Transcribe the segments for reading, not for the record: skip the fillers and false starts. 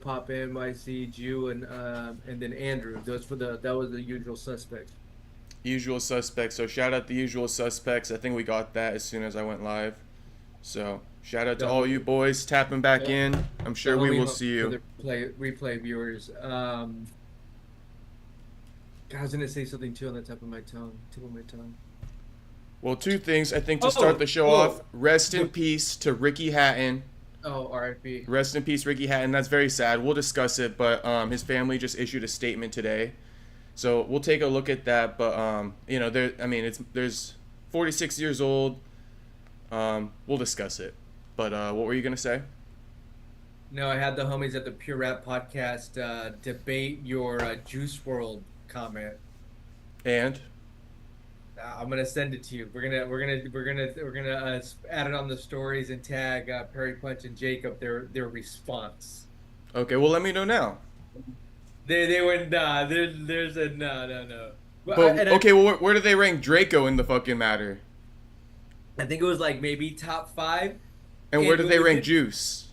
Pop NYC, Jew, and then Andrew. That was the usual suspects. Usual suspects. So shout out the usual suspects. I think we got that as soon as I went live. So shout out The to all you homie, boys tapping back the, in. I'm the sure we homie will ho- see for you. the replay viewers. I was gonna say something too on the tip of my tongue. Well, two things I think to start Oh, the show off. oh, Rest in but, peace to Ricky Hatton. oh, RIP. Rest in peace, Ricky Hatton. That's very sad. We'll discuss it, but his family just issued a statement today, so we'll take a look at that. But there. I mean, there's 46 years old. We'll discuss it. But what were you gonna say? No, I had the homies at the Pure Rap podcast debate your Juice World comment. And I'm gonna send it to you. We're gonna add it on the stories and tag Perry Punch and Jacob their response. okay, well, let me know now. They went nah. There's a no. Well, But okay, well, where do they rank Draco in the fucking matter? I think it was like maybe top five. And where And do what they was rank it? Juice?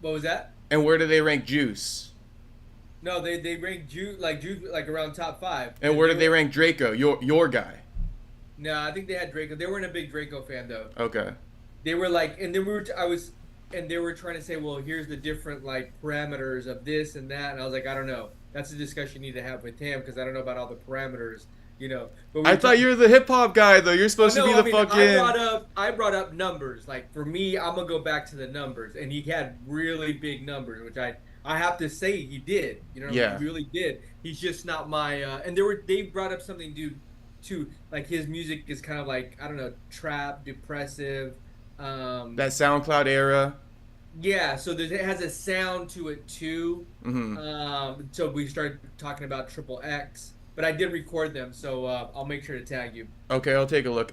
What was that? And where do they rank Juice? No, they ranked Juice like around top five. And where do they rank Draco? Your guy. No, I think they had Draco. They weren't a big Draco fan though. Okay. They were like, and then we were, I was, and they were trying to say, well, here's the different like parameters of this and that, and I was like, I don't know. That's a discussion you need to have with him because I don't know about all the parameters. But we I were thought talking. you were the hip hop guy though. You're supposed to No, be I the mean, fucking. I brought up numbers. Like for me, I'm gonna go back to the numbers, and he had really big numbers, which I have to say he did. Yeah. He really did. He's just not my. And they brought up something, dude, too. Like his music is kind of like I don't know, trap, depressive. That SoundCloud era. Yeah, so it has a sound to it too. Mm-hmm. So we started talking about Triple X, but I did record them, so I'll make sure to tag you. Okay, I'll take a look.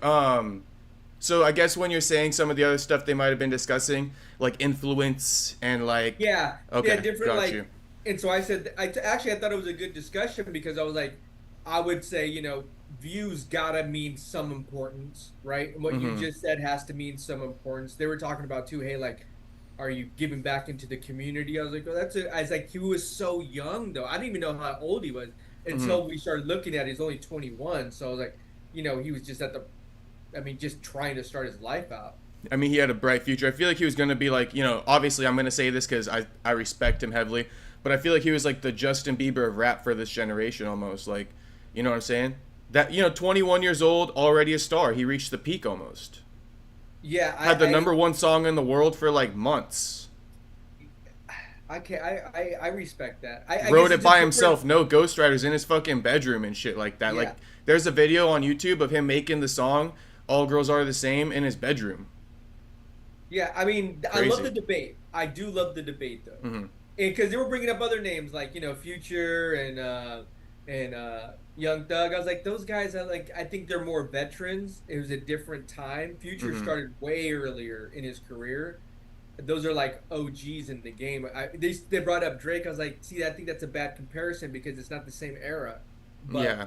So I guess when you're saying some of the other stuff they might have been discussing, like influence and like. Yeah, Okay, yeah, different got like, you. and so I said, actually I thought it was a good discussion because I was like, I would say views gotta mean some importance, right? And what you Mm-hmm. just said has to mean some importance. They were talking about too, hey, like, are you giving back into the community? I was like, oh, I was like, he was so young though. I didn't even know how old he was Mm-hmm. until we started looking at. He's only 21, so I was like, he was just I mean, just trying to start his life out. I mean, he had a bright future. I feel like he was going to be like, obviously I'm going to say this because I respect him heavily, but I feel like he was like the Justin Bieber of rap for this generation almost. Like, you know what I'm saying? That, 21 years old, already a star. He reached the peak almost. Yeah, Had the number one song in the world for like months. I can I respect that. I Wrote guess it it's a by different. himself, no ghostwriters in his fucking bedroom and shit like that. Like, Yeah, there's a video on YouTube of him making the song All Girls Are the Same in his bedroom. yeah. I mean, I love Crazy. the debate. I do love the debate though, Mm-hmm. and because they were bringing up other names like Future and Young Thug. I was like, those guys. I think they're more veterans. It was a different time. Future Mm-hmm. started way earlier in his career. Those are like OGs in the game. They brought up Drake. I was like, see, I think that's a bad comparison because it's not the same era. But Yeah.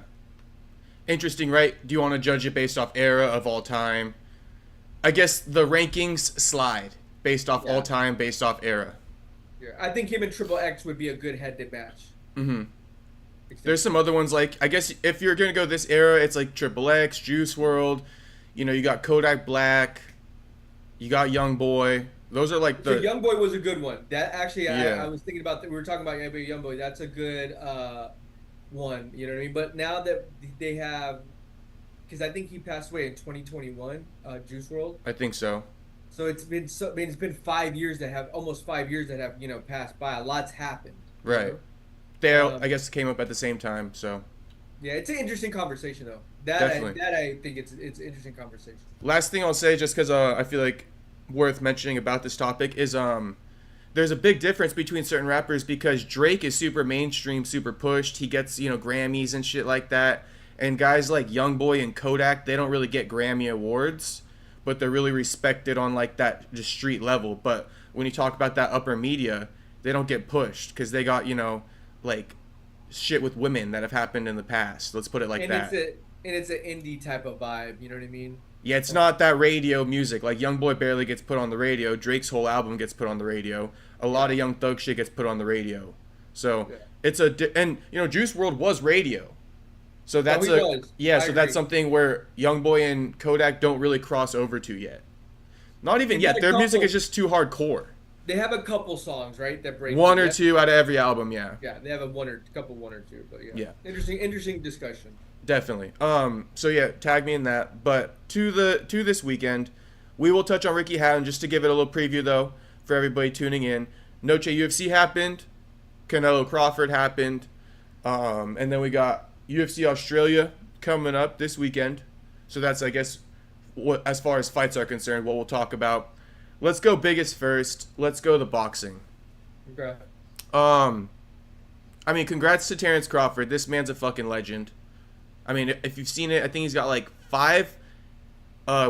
Interesting, right? Do you want to judge it based off era of all time? I guess the rankings slide based off all yeah, time, based off era. yeah, I think him and Triple X would be a good head-to match. Mm-hmm. Except There's some other ones like I guess if you're gonna go this era, it's like Triple X, Juice World. You got Kodak Black. You got Young Boy. Those are like So the Young Boy was a good one. That actually, I yeah. was thinking about that. We were talking about Young Boy. That's a good one. You know what I mean? But now that they have, because I think he passed away in 2021, Juice World. I think so. So I mean, it's been 5 years that have almost 5 years that have passed by. A lot's happened. Right. They I guess came up at the same time. So Yeah, it's an interesting conversation though. definitely. I think it's an interesting conversation. Last thing I'll say, just because I feel like worth mentioning about this topic is there's a big difference between certain rappers because Drake is super mainstream, super pushed. He gets Grammys and shit like that, and guys like YoungBoy and Kodak, they don't really get Grammy awards, but they're really respected on like that just street level. But when you talk about that upper media, they don't get pushed because they got like shit with women that have happened in the past. Let's put it like And that. it's an indie type of vibe. You know what I mean? Yeah, it's not that radio music. Like YoungBoy barely gets put on the radio. Drake's whole album gets put on the radio. A lot of Young Thug shit gets put on the radio. So Yeah. it's and Juice World was radio. So that's he was. yeah. I So that's agree. something where YoungBoy and Kodak don't really cross over to yet. Not even They yet. did a Their music couple- is just too hardcore. They have a couple songs, right? That break One or yeah. two out of every album, yeah. Yeah, they have one or two, but yeah. Yeah. Interesting discussion. Definitely. So yeah, tag me in that. But to this weekend, we will touch on Ricky Hatton just to give it a little preview though for everybody tuning in. Noche UFC happened, Canelo Crawford happened, and then we got UFC Australia coming up this weekend. So that's, I guess, what as far as fights are concerned, what we'll talk about. Let's go biggest first. Let's go the boxing. Okay. I mean, congrats to Terence Crawford. This man's a fucking legend. I mean, if you've seen it, I think he's got like 5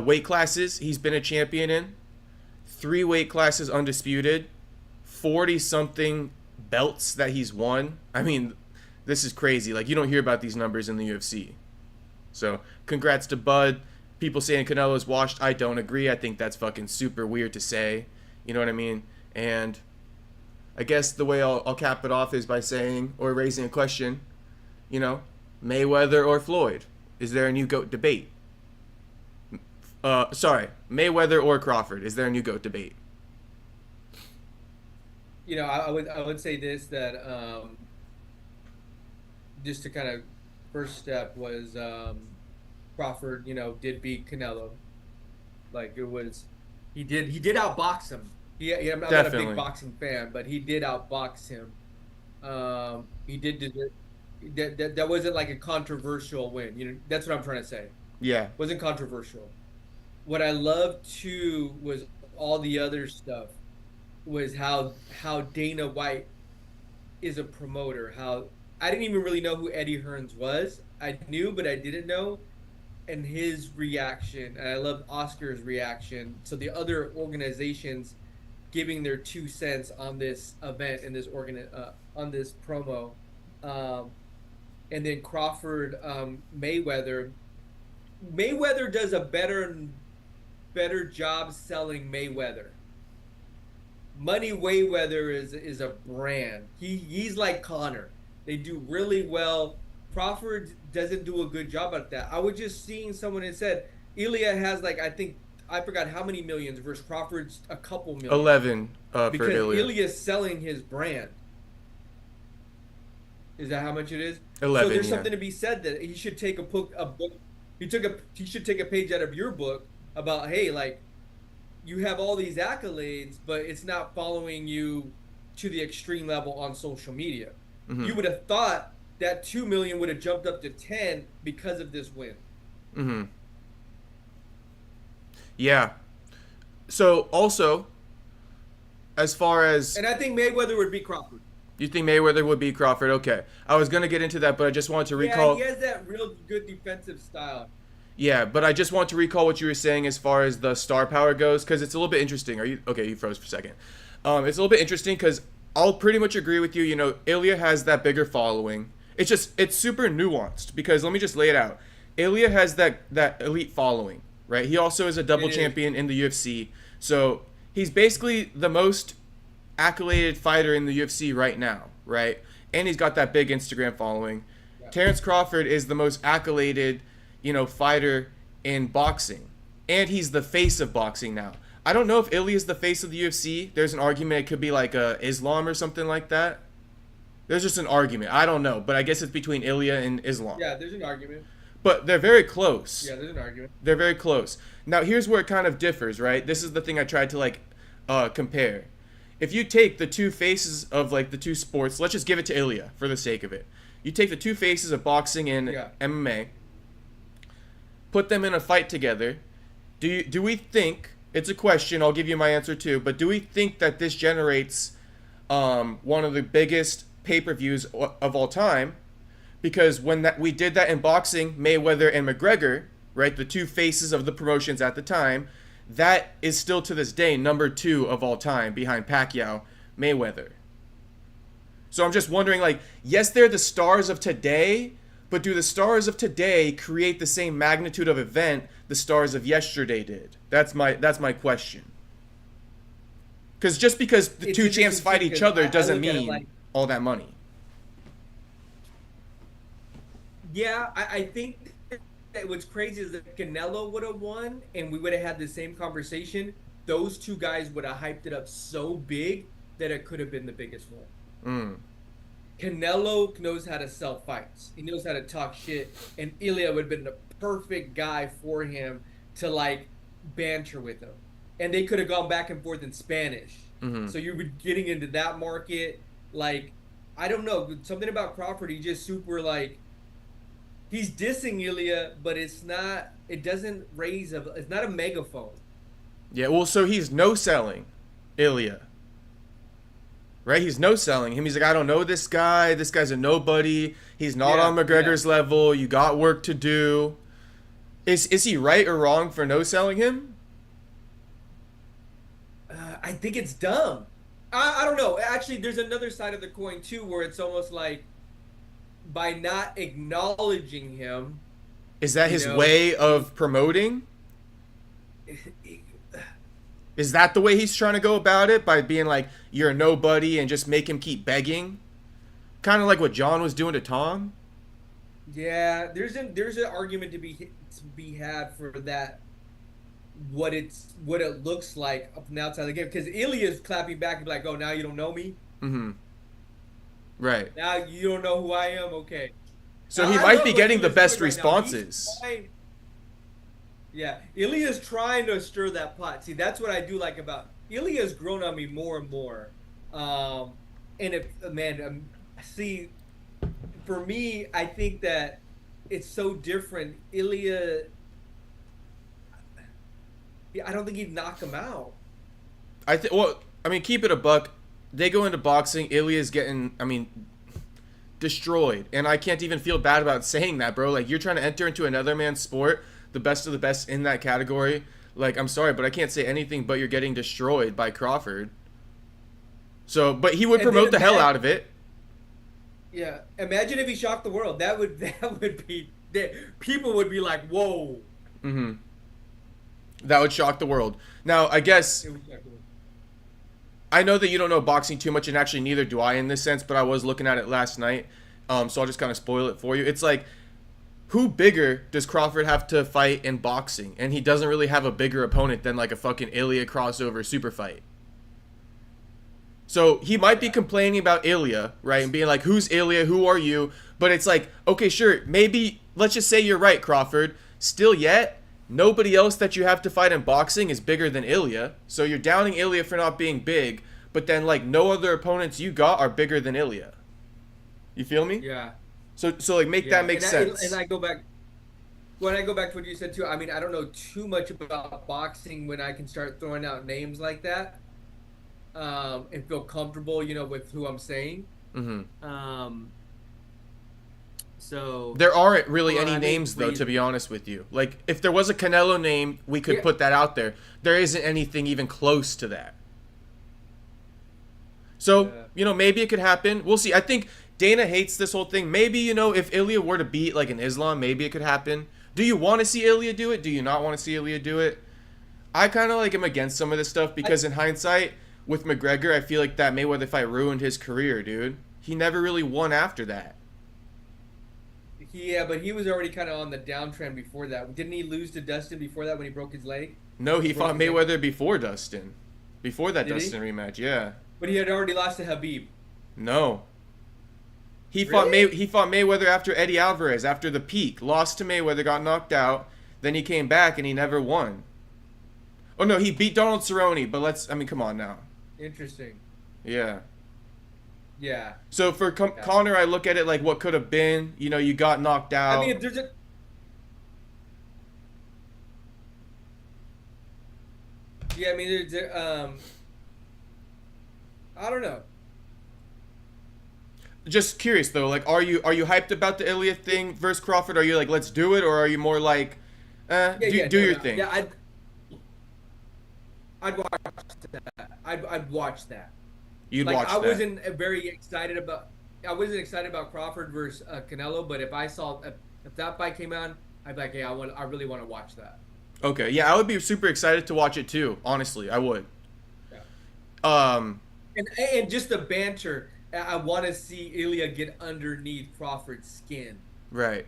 weight classes he's been a champion in, 3 weight classes undisputed, 40-something belts that he's won. I mean, this is crazy. Like, you don't hear about these numbers in the UFC. So, congrats to Bud. People saying Canelo's washed. I don't agree. I think that's fucking super weird to say. You know what I mean? And I guess the way I'll cap it off is by saying, or raising a question, Mayweather or Floyd? Is there a new GOAT debate? Mayweather or Crawford? Is there a new GOAT debate? I would say this, that just to kind of first step was Crawford, did beat Canelo. Like he did outbox him. I'm not a big boxing fan, but he did outbox him. He did deserve. That wasn't like a controversial win. That's what I'm trying to say. Yeah. Wasn't controversial. What I loved too was all the other stuff. Was how Dana White is a promoter. How I didn't even really know who Eddie Hearns was. I knew, but I didn't know. And his reaction, and I loved Oscar's reaction. So the other organizations giving their 2 cents on this event and this on this promo. And then Crawford, Mayweather. Mayweather does a better job selling Mayweather. Money Mayweather is a brand. He's like Connor. They do really well. Crawford doesn't do a good job at that. I was just seeing someone that said Ilya has I forgot how many millions versus Crawford's a couple million. 11 because for Ilya. Ilya's selling his brand. Is that how much it is? 11. So there's something to be said that he should take a book. He should take a page out of your book about, hey, like, you have all these accolades, but it's not following you to the extreme level on social media. Mm-hmm. You would have thought that 2 million would have jumped up to 10 because of this win. Mm-hmm. Yeah. So also, as far as, and I think Mayweather would beat Crawford. You think Mayweather would beat Crawford? Okay. I was going to get into that, but I just wanted to recall. Yeah, he has that real good defensive style. Yeah, but I just want to recall what you were saying as far as the star power goes, because it's a little bit interesting. Okay, you froze for a second. It's a little bit interesting because I'll pretty much agree with you. Ilya has that bigger following. It's super nuanced because let me just lay it out. Ilya has that elite following, right? He also is a double champion in the UFC. So he's basically the most accoladed fighter in the UFC right now, right? And he's got that big Instagram following. Yeah. Terence Crawford is the most accoladed, fighter in boxing. And he's the face of boxing now. I don't know if Ilya is the face of the UFC. There's an argument it could be like Islam or something like that. There's just an argument. I don't know, but I guess it's between Ilya and Islam. Yeah, there's an argument. But they're very close. Yeah, there's an argument. They're very close. Now, here's where it kind of differs, right? This is the thing I tried to, compare. If you take the 2 faces of, the 2 sports, let's just give it to Ilya for the sake of it. You take the 2 faces of boxing and MMA, put them in a fight together. Do we think, it's a question, I'll give you my answer too, but do we think that this generates one of the biggest pay-per-views of all time? Because when we did that in boxing, Mayweather and McGregor, right, the 2 faces of the promotions at the time, that is still to this day number 2 of all time behind Pacquiao, Mayweather. So I'm just wondering, yes, they're the stars of today, But do the stars of today create the same magnitude of event the stars of yesterday did? That's my question. Because just because the two champs fight each other doesn't mean all that money. Yeah, I think that what's crazy is that Canelo would have won and we would have had the same conversation. Those two guys would have hyped it up so big that it could have been the biggest one. Canelo knows how to sell fights. He knows how to talk shit. And Ilya would have been the perfect guy for him to like banter with him. And they could have gone back and forth in Spanish. So you were getting into that market. Like, I don't know. Something about Crawford, he just super like, he's dissing Ilya, but it's not, it doesn't raise a, it's not a megaphone. Yeah, well, so he's no-selling Ilya. Right? He's no-selling him. He's like, I don't know this guy. This guy's a nobody. He's not on McGregor's level. You got work to do. Is he right or wrong for no-selling him? I think it's dumb. I don't know. Actually, there's another side of the coin, too, where it's almost like by not acknowledging him. Is that his way of promoting? Is that the way he's trying to go about it? By being like, you're a nobody and just make him keep begging? Kind of like what John was doing to Tom? Yeah, there's an argument to be had for that. What it looks like up from the outside of the game, because Ilya's clapping back and be like, "Oh, now you don't know me." Right. Now you don't know who I am. Okay. So he might be getting the best responses. Yeah, Ilya's trying to stir that pot. See, that's what I do like about Ilya's grown on me more and more. See, for me, I think that it's so different. Ilya, I don't think he'd knock him out. Keep it a buck. They go into boxing. Ilya's getting, destroyed. And I can't even feel bad about saying that, bro. Like, you're trying to enter into another man's sport, the best of the best in that category. Like, I'm sorry, but I can't say anything but you're getting destroyed by Crawford. So, but he would promote the hell out of it. Yeah. Imagine if he shocked the world. That would be, people would be like, whoa. That would shock the world. Now, I guess, I know that you don't know boxing too much, and actually neither do I in this sense, but I was looking at it last night, so I'll just kind of spoil it for you. It's like, who bigger does Crawford have to fight in boxing? And he doesn't really have a bigger opponent than like a fucking Ilya crossover super fight. So he might be complaining about Ilya, right, and being like, who's Ilya, who are you? But it's like, okay, sure, maybe, let's just say you're right, Crawford. Still yet, nobody else that you have to fight in boxing is bigger than Ilya. So you're downing Ilya for not being big, but then like no other opponents you got are bigger than Ilya. You feel me? Yeah. So like make that make sense. And I go back to what you said too. I mean, I don't know too much about boxing when I can start throwing out names like that, and feel comfortable, with who I'm saying. So there aren't really any names though, to be honest with you. Like if there was a Canelo name, we could put that out there. There isn't anything even close to that. So, maybe it could happen. We'll see. I think Dana hates this whole thing. Maybe, if Ilya were to beat like an Islam, maybe it could happen. Do you want to see Ilya do it? Do you not want to see Ilya do it? I kind of like am against some of this stuff because in hindsight, with McGregor, I feel like that Mayweather fight ruined his career, dude. He never really won after that. Yeah, but he was already kind of on the downtrend before that. Didn't he lose to Dustin before that when he broke his leg? No, he fought Mayweather before Dustin. Before that Dustin rematch, yeah. But he had already lost to Khabib. No. He fought Mayweather after Eddie Alvarez, after the peak. Lost to Mayweather, got knocked out. Then he came back and he never won. Oh, no, he beat Donald Cerrone, but come on now. Interesting. Yeah. Yeah. So for Conor, I look at it like what could have been. You got knocked out. I mean, if there's a... Yeah, I mean, I don't know. Just curious though, like, are you hyped about the Ilya thing versus Crawford? Are you like, let's do it, or are you more like, do your thing? Yeah, I'd watch that. I'd watch that. You'd watch that. I wasn't very excited about. I wasn't excited about Crawford versus Canelo, but if I saw if that fight came out, I'd be like, yeah, I really want to watch that. Okay, yeah, I would be super excited to watch it too. Honestly, I would. Yeah. Um, And just the banter. I want to see Ilya get underneath Crawford's skin. right.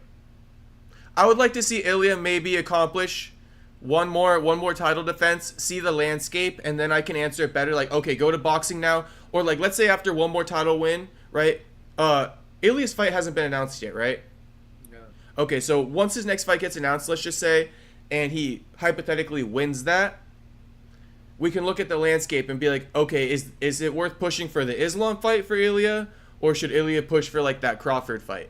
I would like to see Ilya maybe accomplish one more title defense, see the landscape, and then I can answer it better. Like, okay, go to boxing now, or like let's say after one more title win, right? Ilya's fight hasn't been announced yet, right? No. Okay, so once his next fight gets announced, let's just say, and he hypothetically wins that, we can look at the landscape and be like, okay, is it worth pushing for the Islam fight for Ilya, or should Ilya push for like that Crawford fight?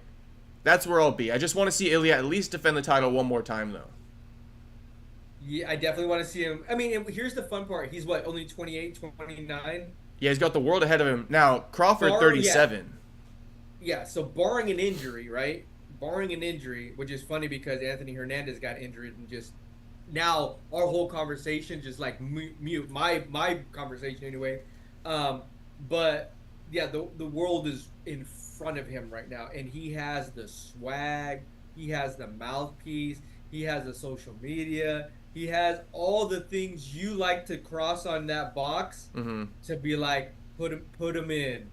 That's where I'll be. I just want to see Ilya at least defend the title one more time, though. Yeah, I definitely want to see him. I mean, here's the fun part. He's what, only 28, 29? Yeah, he's got the world ahead of him now. Crawford, Yeah. 37. Yeah, so barring an injury, right? Barring an injury, which is funny because Anthony Hernandez got injured and just now our whole conversation just like mute my conversation anyway. Um, but yeah, the world is in front of him right now, and he has the swag, he has the mouthpiece, he has the social media, he has all the things you like to cross on that box Mm-hmm. to be like put him in,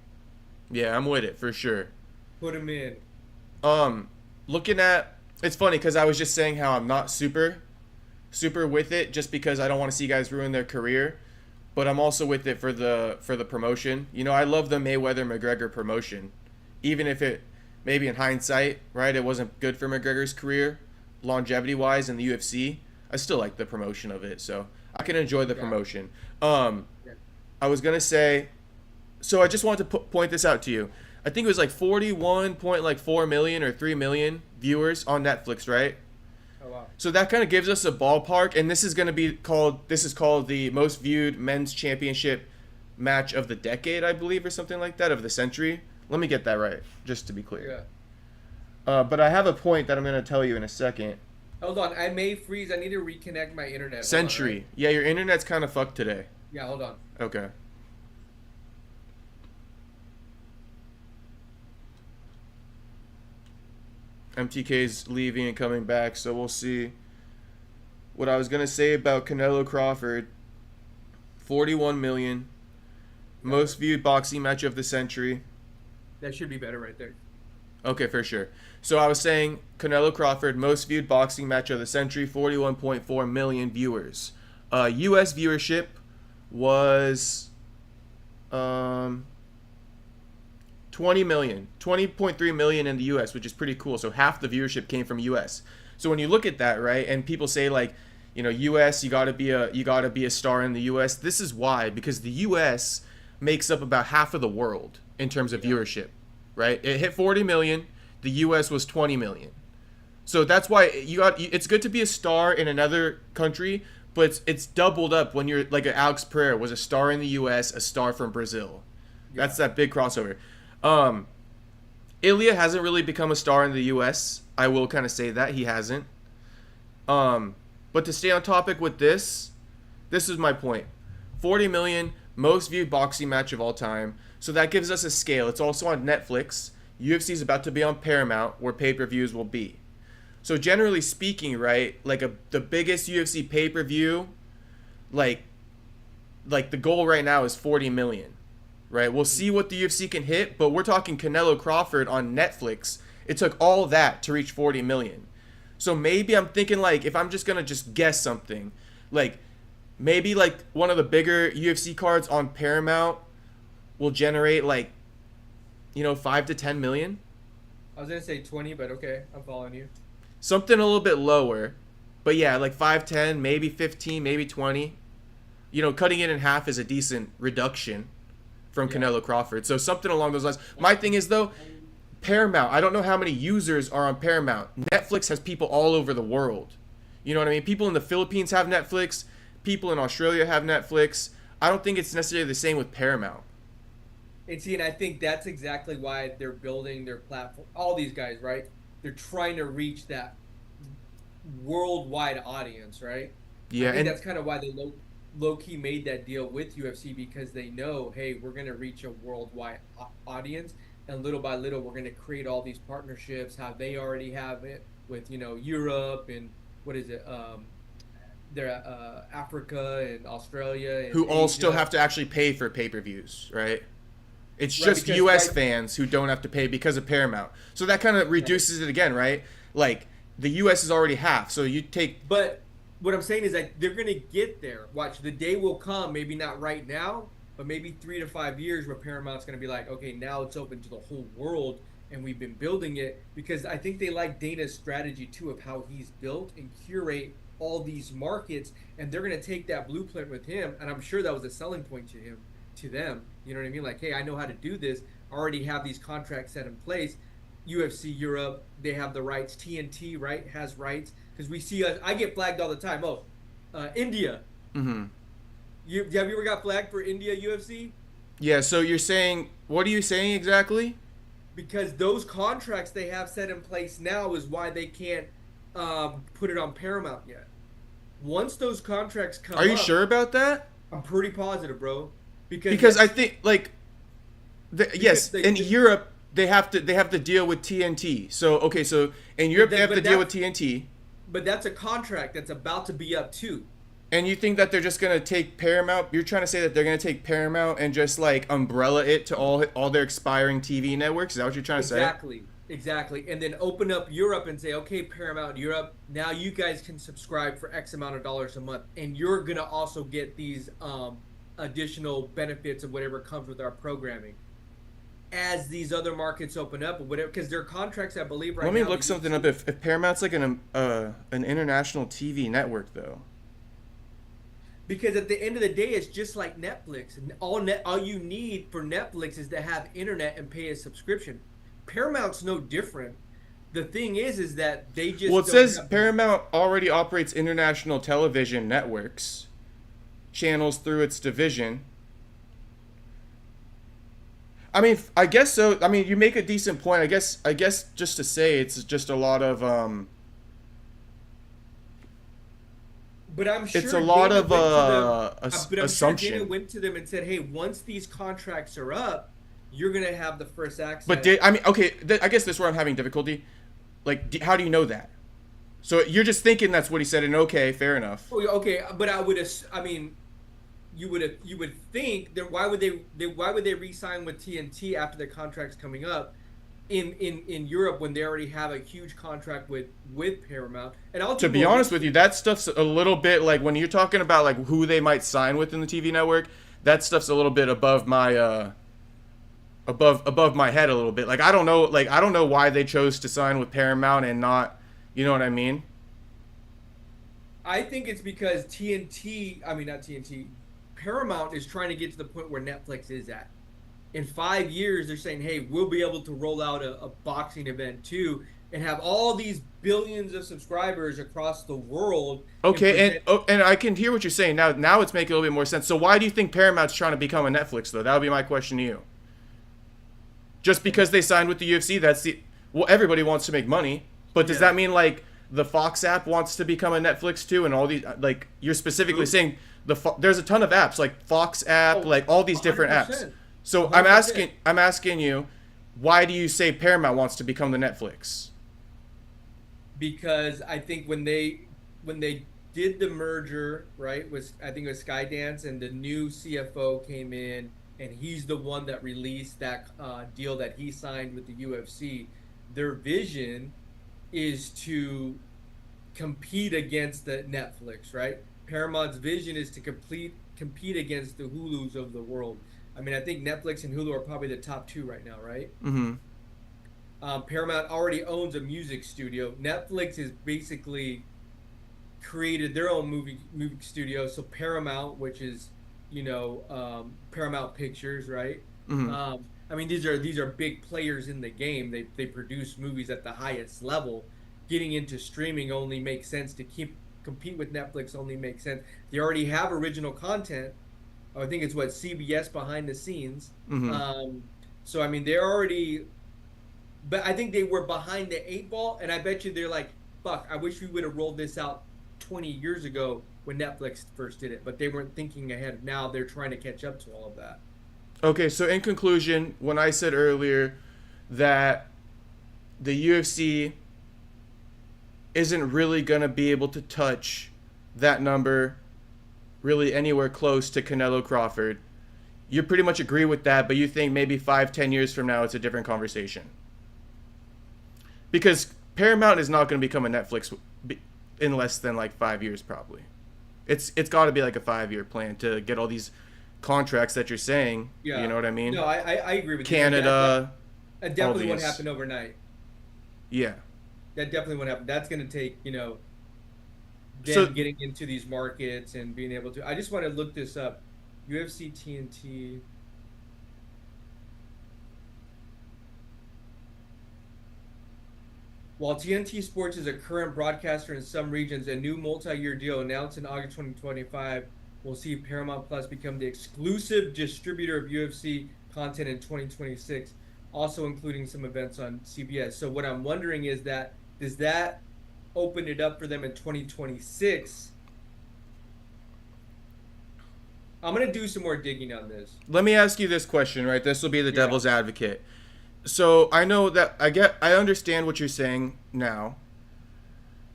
Yeah, I'm with it for sure. put him in. Um, looking at it's funny because I was just saying how I'm not super with it just because I don't want to see guys ruin their career, but I'm also with it for the promotion. You know, I love the Mayweather McGregor promotion, even if it maybe in hindsight, right, it wasn't good for McGregor's career, longevity wise in the UFC. I still like the promotion of it, so I can enjoy the Yeah. promotion. Yeah. I was gonna say, so I just wanted to point this out to you. I think it was like 41.4 million or 3 million viewers on Netflix, right? Oh wow. So that kind of gives us a ballpark, and this is going to be called. This is called the most viewed men's championship match of the decade, I believe, or something like that, of the century. Let me get that right, just to be clear. Yeah. But I have a point that I'm going to tell you in a second. Hold on, I may freeze. I need to reconnect my internet. Hold on, Century. right? Yeah, your internet's kind of fucked today. Yeah, hold on. Okay. MTK's leaving and coming back, so we'll see. What I was going to say about Canelo Crawford, 41 million, most viewed boxing match of the century. That should be better right there. Okay, for sure. So I was saying Canelo Crawford, most viewed boxing match of the century, 41.4 million viewers. U.S. viewership was 20 million, 20.3 million in the U.S., which is pretty cool. So half the viewership came from U.S. So when you look at that, right, and people say like, you know, U.S. you gotta be a star in the U.S. This is why, because the U.S. makes up about half of the world in terms of viewership, right? It hit 40 million. The U.S. was 20 million. So that's why it's good to be a star in another country, but it's doubled up when you're like Alex Pereira was a star in the U.S., a star from Brazil. Yeah. That's that big crossover. Ilya hasn't really become a star in the U.S. I will kind of say that he hasn't. But to stay on topic with this is my point. 40 million, most viewed boxing match of all time. So that gives us a scale. It's also on Netflix. UFC is about to be on Paramount, where pay-per-views will be. So generally speaking, right, like the biggest UFC pay-per-view, like the goal right now is 40 million, right? We'll see what the UFC can hit, but we're talking Canelo Crawford on Netflix. It took all that to reach 40 million. So maybe I'm thinking like, if I'm just gonna just guess something, like maybe like one of the bigger UFC cards on Paramount will generate like, you know, 5 to 10 million. I was gonna say 20, but okay, I'm following you. Something a little bit lower, but yeah, like 5, 10, maybe 15, maybe 20. You know, cutting it in half is a decent reduction from Canelo Crawford. So something along those lines. My thing is though, Paramount, I don't know how many users are on Paramount. Netflix has people all over the world. You know what I mean? People in the Philippines have Netflix. People in Australia have Netflix. I don't think it's necessarily the same with Paramount. And see, and I think that's exactly why they're building their platform. All these guys, right? They're trying to reach that worldwide audience, right? Yeah, I think and that's kind of why they low key made that deal with UFC, because they know, hey, we're gonna reach a worldwide audience, and little by little we're going to create all these partnerships. How they already have it with Europe and what is it? They're Africa and Australia and Who all still Asia. have to actually pay for pay-per-views, right? It's Right, just because U.S. fans who don't have to pay because of Paramount. So that kind of right. reduces it again, right? Like, the U.S. is already half, so you take... But what I'm saying is that they're gonna get there. Watch, the day will come, maybe not right now, but maybe 3 to 5 years where Paramount's gonna be like, okay, now it's open to the whole world, and we've been building it because I think they like Dana's strategy too of how he's built and curate all these markets, and they're gonna take that blueprint with him, and I'm sure that was a selling point to him, to them. You know what I mean? Like, hey, I know how to do this. I already have these contracts set in place. UFC Europe, they have the rights. TNT, right, has rights because we see I get flagged all the time. Oh, India. Mm-hmm. Have you ever got flagged for India UFC? Yeah, so you're saying... What are you saying exactly? Because those contracts they have set in place now is why they can't put it on Paramount yet. Once those contracts come Are you up, sure about that? I'm pretty positive, bro. Because I think, like... yes, they, in they, Europe, they have to deal with TNT. So, okay, so in Europe, they have to deal with TNT. but that's a contract that's about to be up too. And you think that they're just gonna take Paramount? You're trying to say that they're gonna take Paramount and just like umbrella it to all their expiring TV networks? Is that what you're trying to say? Exactly. And then open up Europe and say, okay, Paramount Europe, now you guys can subscribe for X amount of dollars a month, and you're gonna also get these additional benefits of whatever comes with our programming as these other markets open up or whatever, because their contracts, I believe, right now. Let me look something up. If Paramount's like an international TV network, though. Because at the end of the day, it's just like Netflix. And all you need for Netflix is to have internet and pay a subscription. Paramount's no different. The thing is that they just... Well, it says Paramount already operates international television networks, channels through its division. I mean, I guess so. I mean, you make a decent point. I guess just to say it's just a lot of But I'm sure it's a lot Dana of went to them, but I'm assumption. sure Dana went to them and said, "Hey, once these contracts are up, you're gonna have the first access." But I mean, okay, I guess this is where I'm having difficulty. Like, how do you know that? So you're just thinking that's what he said, and okay, fair enough. Oh, okay, but I mean, you would think that why would they re-sign with TNT after their contract's coming up in Europe when they already have a huge contract with Paramount? And to be honest with you, that stuff's a little bit like when you're talking about like who they might sign with in the TV network. That stuff's a little bit above my above my head a little bit. Like I don't know why they chose to sign with Paramount and not, you know what I mean? I think it's because not TNT, Paramount is trying to get to the point where Netflix is at. In 5 years, they're saying, hey, we'll be able to roll out a boxing event too and have all these billions of subscribers across the world. Okay, and I can hear what you're saying. Now it's making a little bit more sense. So why do you think Paramount's trying to become a Netflix, though? That would be my question to you. Just because they signed with the UFC, well, everybody wants to make money. But does that mean, like, the Fox app wants to become a Netflix, too? And all these, like, you're specifically saying there's a ton of apps, like Fox app, like all these different 100%. apps. So 100%. I'm asking you, why do you say Paramount wants to become the Netflix? Because I think when they did the merger, right, I think it was Skydance, and the new CFO came in, and he's the one that released that deal that he signed with the UFC. Their vision is to compete against the Netflix, right? Paramount's vision is to compete against the Hulus of the world. I mean, I think Netflix and Hulu are probably the top two right now, right? Mm-hmm. Paramount already owns a music studio. Netflix has basically created their own movie studio. So Paramount, which is Paramount Pictures, right? Mm-hmm. I mean, these are big players in the game. They produce movies at the highest level. Getting into streaming only makes sense to compete with Netflix. Only makes sense. They already have original content. I think it's CBS behind the scenes. Mm-hmm. So I mean, they're already, but I think they were behind the 8 ball, and I bet you they're like, fuck, I wish we would have rolled this out 20 years ago when Netflix first did it, but they weren't thinking ahead. Now they're trying to catch up to all of that. Okay, so in conclusion, when I said earlier, that the UFC isn't really going to be able to touch that number really anywhere close to Canelo Crawford. You pretty much agree with that, but you think maybe 5-10 years from now it's a different conversation. Because Paramount is not going to become a Netflix in less than like 5 years probably. It's got to be like a 5-year plan to get all these contracts that you're saying. Yeah. You know what I mean? No, I agree with Canada. That definitely won't happen overnight. Yeah. That definitely won't happen. That's going to take, them getting into these markets and being able to. I just want to look this up. UFC TNT. While TNT Sports is a current broadcaster in some regions, a new multi-year deal announced in August 2025 will see Paramount Plus become the exclusive distributor of UFC content in 2026, also including some events on CBS. So what I'm wondering is that, does that open it up for them in 2026? I'm going to do some more digging on this. Let me ask you this question, right? This will be the devil's advocate. So I know that I understand what you're saying now.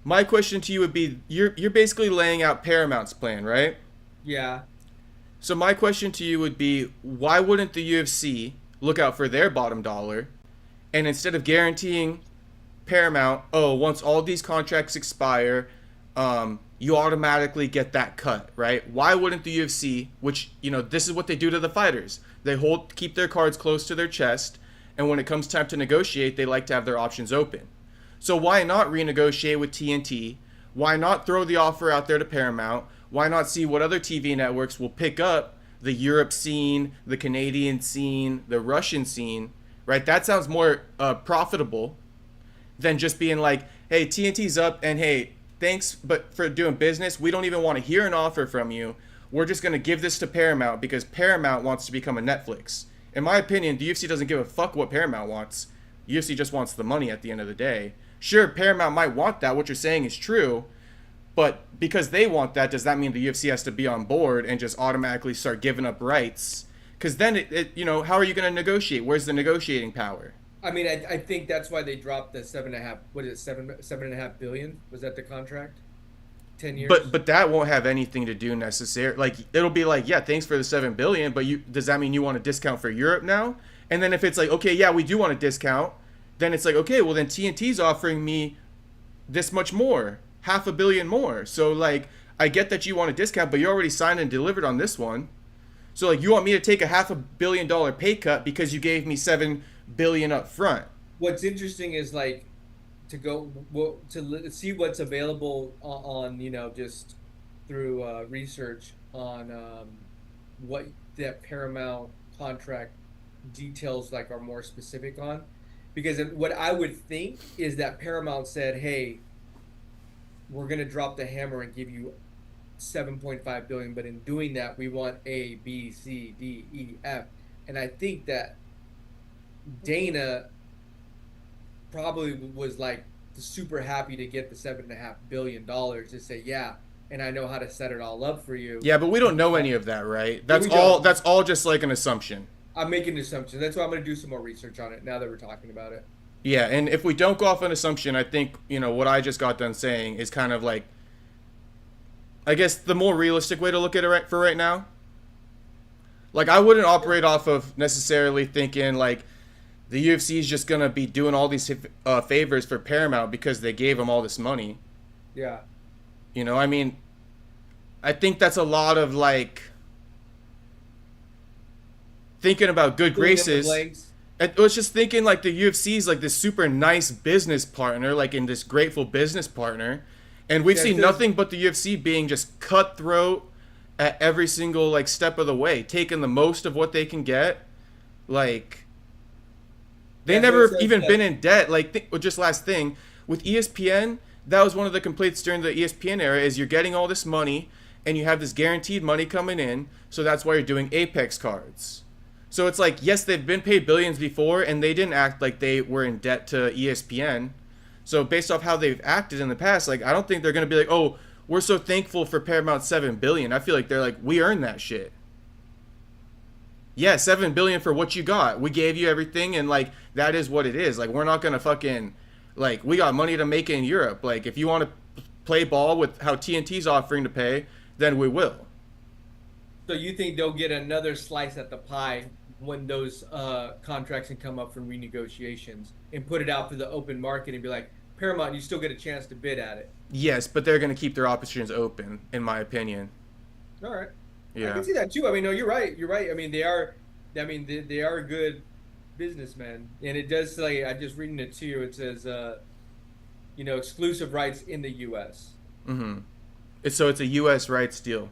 My question to you would be, you're basically laying out Paramount's plan, right? Yeah. So my question to you would be, why wouldn't the UFC look out for their bottom dollar, and instead of guaranteeing Paramount, once all these contracts expire, you automatically get that cut, right? Why wouldn't the UFC, which, this is what they do to the fighters. They keep their cards close to their chest, and when it comes time to negotiate, they like to have their options open. So why not renegotiate with TNT? Why not throw the offer out there to Paramount? Why not see what other TV networks will pick up the Europe scene, the Canadian scene, the Russian scene, right? That sounds more profitable than just being like, hey, TNT's up, and hey, thanks but for doing business. We don't even want to hear an offer from you. We're just going to give this to Paramount because Paramount wants to become a Netflix. In my opinion, the UFC doesn't give a fuck what Paramount wants. UFC just wants the money at the end of the day. Sure, Paramount might want that. What you're saying is true. But because they want that, does that mean the UFC has to be on board and just automatically start giving up rights? Because then, how are you going to negotiate? Where's the negotiating power? I mean, I think that's why they dropped the $7.5 billion? Was that the contract? 10 years? But that won't have anything to do necessarily. Like, it'll be like, yeah, thanks for the $7 billion, but does that mean you want a discount for Europe now? And then if it's like, okay, yeah, we do want a discount, then it's like, okay, well then TNT's offering me this much more, $500 million more. So like, I get that you want a discount, but you already signed and delivered on this one. So like, you want me to take a $500 million pay cut because you gave me $7 billion up front. What's interesting is like, to see what's available on just through research on what that Paramount contract details like are more specific on, because what I would think is that Paramount said, hey, we're gonna drop the hammer and give you 7.5 billion, but in doing that we want A, B, C, D, E, F, and I think that Dana probably was like super happy to get the $7.5 billion to say, yeah, and I know how to set it all up for you. Yeah, but we don't know any of that, right? That's all just like an assumption. I'm making an assumption. That's why I'm going to do some more research on it now that we're talking about it. Yeah, and if we don't go off an assumption, I think, what I just got done saying is kind of like, I guess, the more realistic way to look at it for right now. Like, I wouldn't operate off of necessarily thinking, like, the UFC is just going to be doing all these favors for Paramount because they gave them all this money. Yeah. I mean, I think that's a lot of, like, thinking about good graces. I was just thinking, like, the UFC is, like, this super nice business partner, like, in this grateful business partner. And we've seen nothing but the UFC being just cutthroat at every single, like, step of the way, taking the most of what they can get. Like, they never even been in debt. Like, just last thing, with ESPN, that was one of the complaints during the ESPN era, is you're getting all this money, and you have this guaranteed money coming in, so that's why you're doing Apex cards. So it's like, yes, they've been paid billions before, and they didn't act like they were in debt to ESPN. So based off how they've acted in the past, like, I don't think they're going to be like, oh, we're so thankful for Paramount's $7 billion. I feel like they're like, we earned that shit. Yeah, 7 billion for what you got. We gave you everything, and like that is what it is. Like we're not gonna fucking like we got money to make in Europe. Like if you want to play ball with how TNT's offering to pay, then we will. So you think they'll get another slice at the pie when those contracts can come up for renegotiations and put it out to the open market and be like, Paramount, you still get a chance to bid at it. Yes, but they're gonna keep their options open, in my opinion. All right. I Yeah. can see that too. I mean, no, you're right. You're right. I mean, they are. I mean, they are good businessmen, and it does say. I just reading it to you. It says, exclusive rights in the U.S. Mm-hmm. So it's a U.S. rights deal.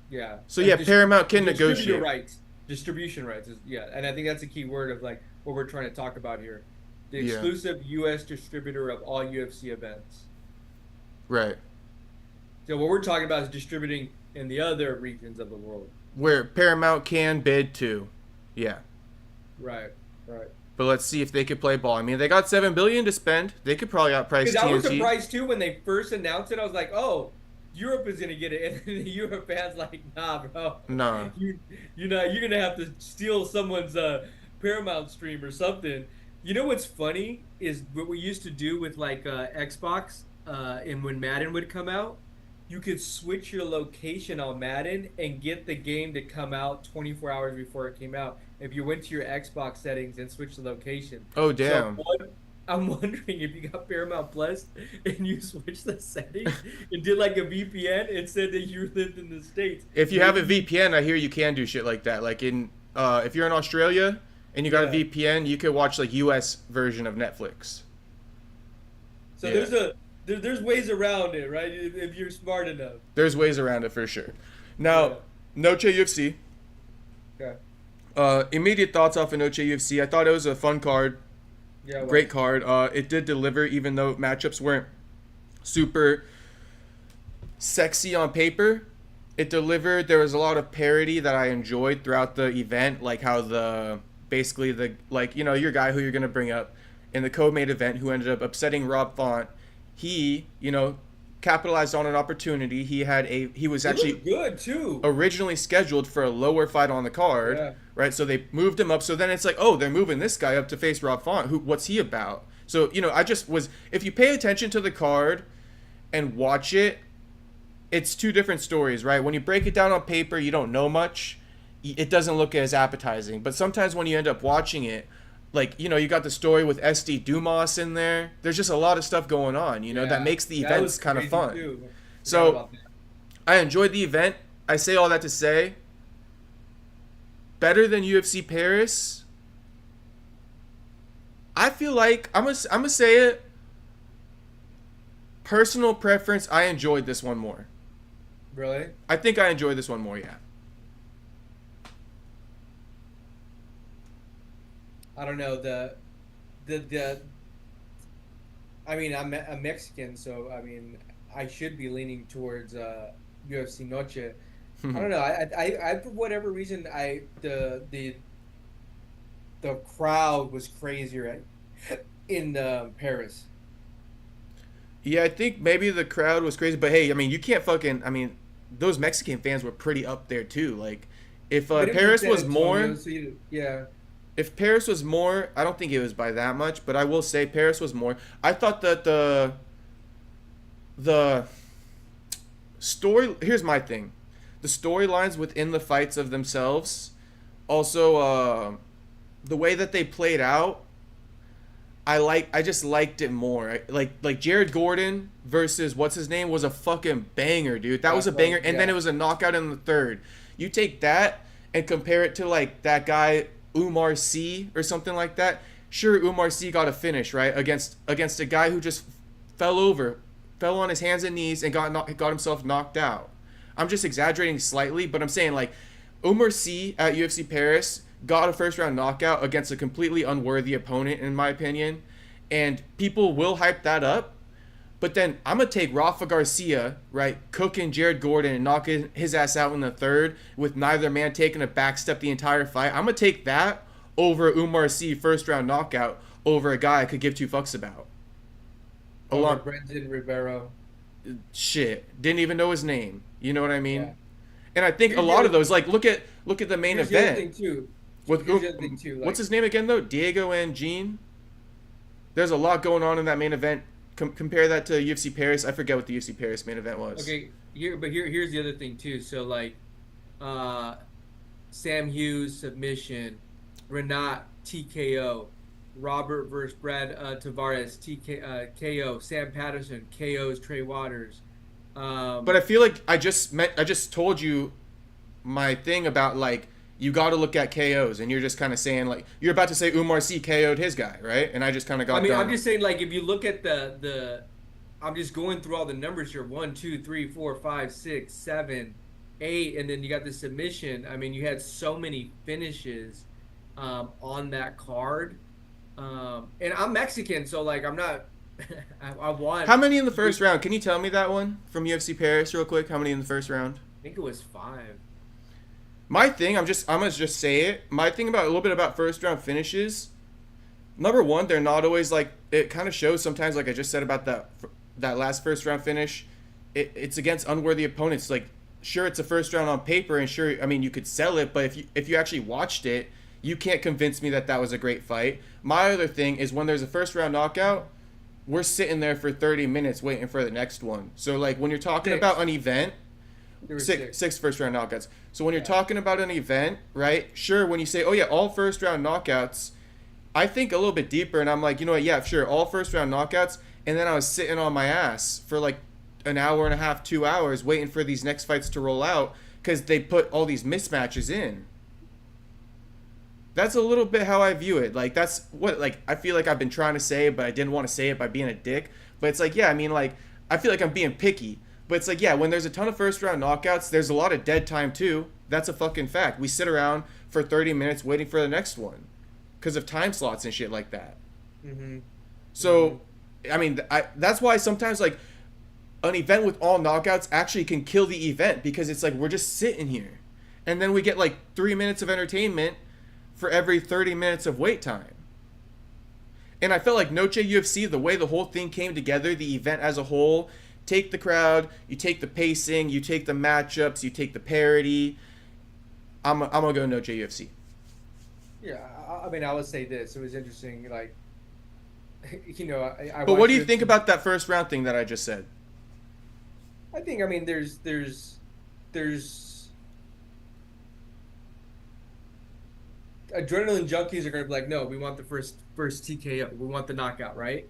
Yeah. So yeah, Paramount can distributor negotiate. rights, distribution rights is and I think that's a key word of like what we're trying to talk about here. The Yeah. exclusive U.S. distributor of all UFC events. Right. So what we're talking about is distributing in the other regions of the world. Where Paramount can bid too. Yeah. Right. Right. But let's see if they could play ball. I mean, they got 7 billion to spend. They could probably outprice Because I was TNT. surprised too when they first announced it. I was like, "Oh, Europe is gonna get it," and the Europe fans like, "Nah, bro, Nah. you're gonna have to steal someone's Paramount stream or something." You know what's funny is what we used to do with like Xbox, and when Madden would come out, you could switch your location on Madden and get the game to come out 24 hours before it came out. If you went to your Xbox settings and switched the location. Oh damn. So I'm wondering if you got Paramount Plus and you switched the settings and did like a VPN and said that you lived in the States. If you have a VPN, I hear you can do shit like that. Like if you're in Australia and you got a VPN, you could watch like US version of Netflix. So Yeah. there's ways around it, right? If you're smart enough. There's ways around it for sure. Now, Noche UFC. Okay. Immediate thoughts off of Noche UFC. I thought it was a fun card. Yeah. Great card. It did deliver, even though matchups weren't super sexy on paper. It delivered. There was a lot of parody that I enjoyed throughout the event, like how your guy who you're gonna bring up in the co-main event who ended up upsetting Rob Font. He capitalized on an opportunity. He was actually good too. Originally scheduled for a lower fight on the card, right? So they moved him up. So then it's like, oh, they're moving this guy up to face Rob Font. What's he about? So if you pay attention to the card and watch it, it's two different stories, right? When you break it down on paper, you don't know much. It doesn't look as appetizing. But sometimes when you end up watching it, like, you got the story with SD Dumas in there. There's just a lot of stuff going on, that makes the events kind of fun. So I enjoyed the event. I say all that to say, better than UFC Paris. I feel like I'm gonna say it. Personal preference, I enjoyed this one more. Really? I think I enjoyed this one more, yeah. I don't know I mean, I'm a Mexican, so I mean, I should be leaning towards UFC Noche. I don't know. I for whatever reason, the crowd was crazier in Paris. Yeah, I think maybe the crowd was crazy, but hey, I mean, you can't fucking. I mean, those Mexican fans were pretty up there too. Like, if Paris was more, yeah. If Paris was more, I don't think it was by that much, but I will say Paris was more. I thought that the story. Here's my thing, the storylines within the fights of themselves, also the way that they played out. I just liked it more. Like Jared Gordon versus what's his name was a fucking banger, dude. That was a banger, and then it was a knockout in the third. You take that and compare it to like that guy Umar C or something like that. Sure, Umar C got a finish right against a guy who just fell on his hands and knees and got himself knocked out. I'm just exaggerating slightly, but I'm saying like Umar C at UFC Paris got a first round knockout against a completely unworthy opponent, in my opinion. And people will hype that up. But then I'm going to take Rafa Garcia, right, cooking Jared Gordon and knocking his ass out in the third with neither man taking a back step the entire fight. I'm going to take that over Umar C first round knockout over a guy I could give two fucks about. Over Brendan Ribeiro. Shit. Didn't even know his name. You know what I mean? Yeah. And I think a lot of those, like, look at the main event. event. The other thing too. With here's the other thing too. what's Like, his name again though? Diego and Gene. There's a lot going on in that main event. Compare that to UFC Paris. I forget what the UFC Paris main event was. okay, here's the other thing too. So like, uh, Sam Hughes submission, Renat TKO, Robert versus Brad Tavares KO, Sam Patterson KOs Trey Waters. But I feel like I just told you my thing about like you got to look at KOs, and you're just kind of saying like you're about to say Umar C KO'd his guy, right? And I just kind of got. I mean, done. I'm just saying like if you look at I'm just going through all the numbers here. 1, 2, 3, 4, 5, 6, 7, 8, and then you got the submission. I mean, you had so many finishes on that card. And I'm Mexican, so like I'm not. I want. How many in the first round? Can you tell me that one from UFC Paris real quick? How many in the first round? I think it was 5. My thing, I'm gonna just say it. My thing about a little bit about first round finishes. Number one, they're not always like it. Kind of shows sometimes, like I just said about that last first round finish. It's against unworthy opponents. Like sure, it's a first round on paper, and sure, I mean you could sell it, but if you actually watched it, you can't convince me that that was a great fight. My other thing is when there's a first round knockout, we're sitting there for 30 minutes waiting for the next one. So like when you're talking about an event. Six first round knockouts. So when you're talking about an event, right? Sure, when you say, oh yeah, all first round knockouts, I think a little bit deeper and I'm like, you know what, yeah, sure, all first round knockouts. And then I was sitting on my ass for like an hour and a half, 2 hours waiting for these next fights to roll out because they put all these mismatches in. That's a little bit how I view it. Like that's what like I feel like I've been trying to say, but I didn't want to say it by being a dick. But it's like, yeah, I mean like I feel like I'm being picky. But it's like, yeah, when there's a ton of first round knockouts, there's a lot of dead time too. That's a fucking fact. We sit around for 30 minutes waiting for the next one because of time slots and shit like that. Mm-hmm. So, I mean, that's why sometimes like an event with all knockouts actually can kill the event because it's like we're just sitting here. And then we get like 3 minutes of entertainment for every 30 minutes of wait time. And I felt like Noche UFC, the way the whole thing came together, the event as a whole, take the crowd, you take the pacing, you take the matchups, you take the parity. I'm gonna go Noche UFC. Yeah, I mean, I would say this. It was interesting, like, you know, I But what do you think about that first round thing that I just said? I think, I mean, there's adrenaline junkies are gonna be like, no, we want the first TKO, we want the knockout, right?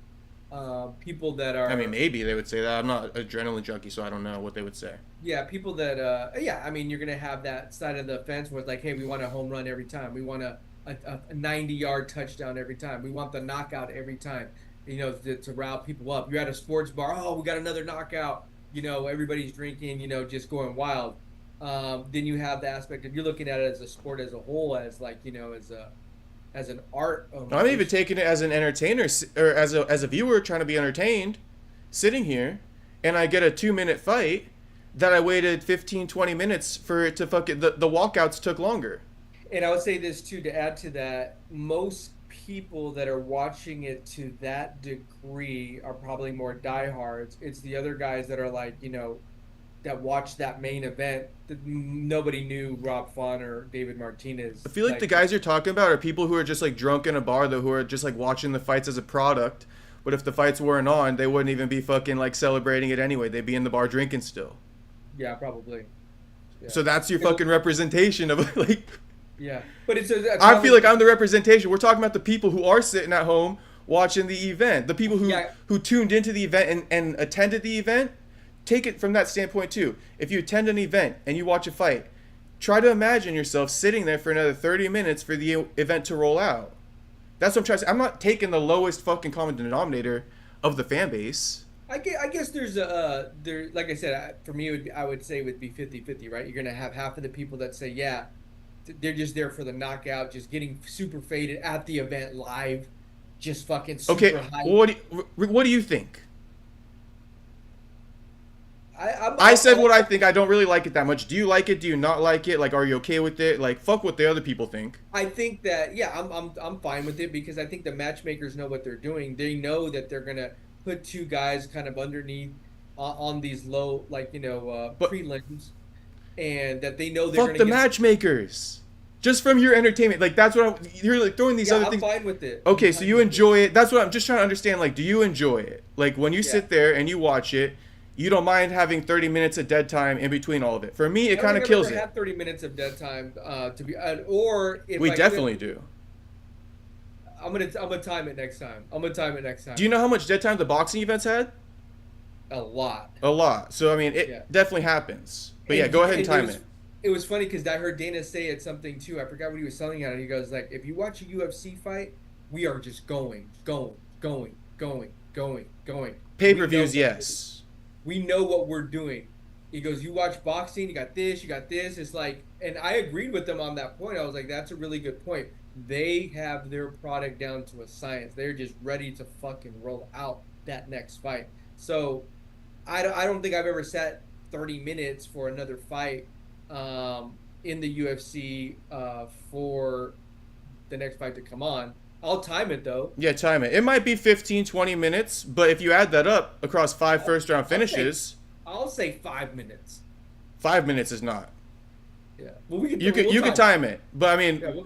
People that are, I mean, maybe they would say that. I'm not an adrenaline junkie, so I don't know what they would say. yeah, people that, yeah, I mean, you're gonna have that side of the fence where it's like, hey, we want a home run every time, we want a 90-yard touchdown every time, we want the knockout every time, you know, to rile people up. You're at a sports bar, oh, we got another knockout, you know, everybody's drinking, you know, just going wild. Then you have the aspect of you're looking at it as a sport as a whole, as like, you know, as an art. I'm even taking it as an entertainer or as a viewer trying to be entertained, sitting here, and I get a 2-minute fight that I waited 15, 20 minutes for it to fucking the walkouts took longer. And I would say this too, to add to that, most people that are watching it to that degree are probably more diehards. It's the other guys that are like, you know, that watched that main event that nobody knew Rob Font or David Martinez. I feel like the guys you're talking about are people who are just like drunk in a bar though, who are just like watching the fights as a product. But if the fights weren't on, they wouldn't even be fucking like celebrating it anyway. They'd be in the bar drinking still. Yeah, probably. Yeah. So that's your fucking representation of like. Yeah, but it's I feel like I'm the representation. We're talking about the people who are sitting at home watching the event. The people who tuned into the event and attended the event. Take it from that standpoint too. If you attend an event and you watch a fight, try to imagine yourself sitting there for another 30 minutes for the event to roll out. That's what I'm trying to say. I'm not taking the lowest fucking common denominator of the fan base. I guess there's like I said, for me, I would say it would be 50-50, right? You're going to have half of the people that say, yeah, they're just there for the knockout, just getting super faded at the event live, just fucking super high. What do you think? I said what I think. I don't really like it that much. Do you like it? Do you not like it? Like, are you okay with it? Like, fuck what the other people think. I think that, yeah, I'm fine with it because I think the matchmakers know what they're doing. They know that they're gonna put two guys kind of underneath on these low, like, you know, prelims, and that they know they're fuck the matchmakers. Just from your entertainment, like that's what you're like throwing these Yeah, other I'm things. fine with it. Okay, so you enjoy it. That's what I'm just trying to understand. Like, do you enjoy it? Like when you Yeah. sit there and you watch it, you don't mind having 30 minutes of dead time in between all of it. For me, it I don't kind of think I've kills ever it. had 30 minutes of dead time to be, or if We I definitely could, do. I'm gonna time it next time. I'm gonna time it next Do time. you know how much dead time the boxing events had? A lot. A lot. So I mean, Yeah. it definitely happens. But yeah, And go ahead and it time was it. it was funny because I heard Dana say it something too. I forgot what he was telling out. He goes like, if you watch a UFC fight, we are just going, going, going, going, going, going. Pay-per-views, yes. We know what we're doing. He goes, you watch boxing, you got this, you got this. It's like, and I agreed with them on that point. I was like, that's a really good point. They have their product down to a science. They're just ready to fucking roll out that next fight. So I don't think I've ever sat 30 minutes for another fight in the UFC for the next fight to come on. I'll time it though. Yeah, time it. It might be 15, 20 minutes, but if you add that up across 5 first-round finishes, I'll say 5 minutes. 5 minutes is not. Yeah. Well, we can. You can time it, but I mean, Yeah,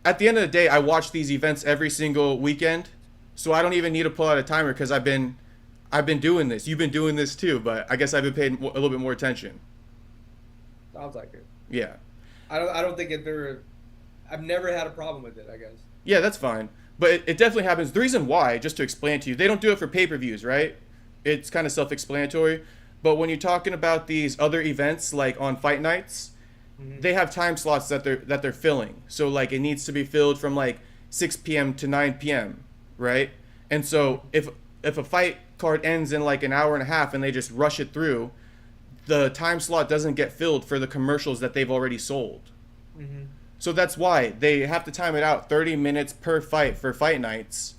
at the end of the day, I watch these events every single weekend, so I don't even need to pull out a timer because I've been doing this. You've been doing this too, but I guess I've been paying a little bit more attention. sounds like it. Yeah. I don't think I've never had a problem with it, I guess. Yeah, that's fine. But it definitely happens. The reason why, just to explain to you, they don't do it for pay-per-views, right? It's kind of self-explanatory. But when you're talking about these other events, like on fight nights, they have time slots that they're filling. So like it needs to be filled from like 6 p.m. to 9 p.m., right? And so if a fight card ends in like an hour and a half and they just rush it through, the time slot doesn't get filled for the commercials that they've already sold. Mm-hmm. So that's why they have to time it out 30 minutes per fight for fight nights,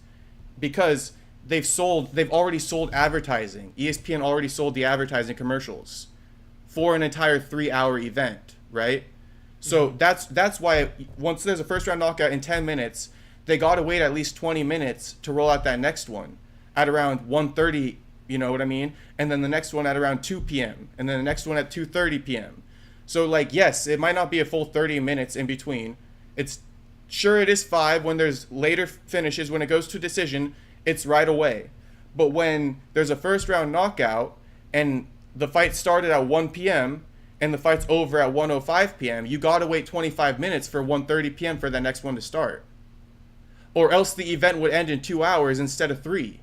because they've already sold advertising. ESPN already sold the advertising commercials for an entire 3-hour event, right? So that's why once there's a first round knockout in 10 minutes, they got to wait at least 20 minutes to roll out that next one at around 1:30, you know what I mean? And then the next one at around 2 p.m. and then the next one at 2:30 p.m. So like, yes, it might not be a full 30 minutes in between. It is 5 when there's later finishes. When it goes to decision, it's right away. But when there's a first round knockout and the fight started at 1 p.m. and the fight's over at 1:05 p.m., you got to wait 25 minutes for 1:30 p.m. for the next one to start. Or else the event would end in 2 hours instead of 3.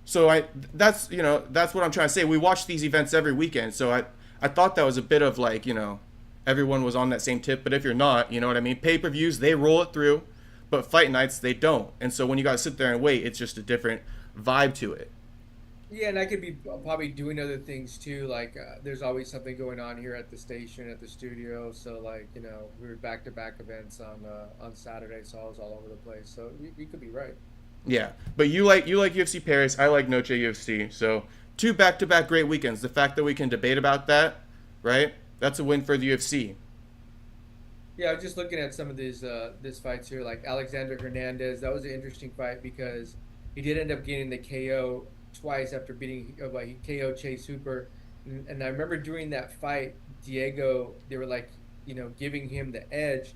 So that's what I'm trying to say. We watch these events every weekend, so I thought that was a bit of like, everyone was on that same tip. But if you're not, you know what I mean? Pay-per-views, they roll it through, but fight nights, they don't. And so when you got to sit there and wait, it's just a different vibe to it. Yeah, and I could be probably doing other things too. Like there's always something going on here at the station, at the studio. So like we were back-to-back events on Saturday, so I was all over the place. So you could be right. Yeah, but you like UFC Paris, I like Noche UFC. So 2 back-to-back great weekends. The fact that we can debate about that, right? That's a win for the UFC. Yeah, I was just looking at some of these fights here, like Alexander Hernandez. That was an interesting fight because he did end up getting the KO twice after beating he KO Chase Hooper, and I remember during that fight, Diego, they were like giving him the edge,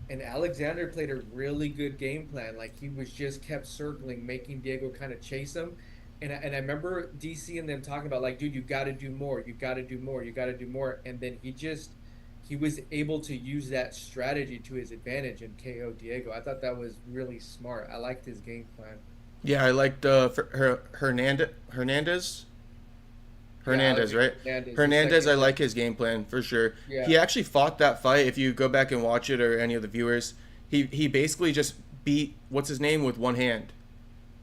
and Alexander played a really good game plan. Like he was just kept circling, making Diego kind of chase him. And I remember DC and them talking about like, dude, you got to do more, you got to do more, you got to do more. And then he was able to use that strategy to his advantage and KO Diego. I thought that was really smart. I liked his game plan. Yeah, I liked Hernandez. Hernandez, right? Hernandez, I like his game plan for sure. Yeah. He actually fought that fight. If you go back and watch it, or any of the viewers, he basically just beat what's his name with one hand.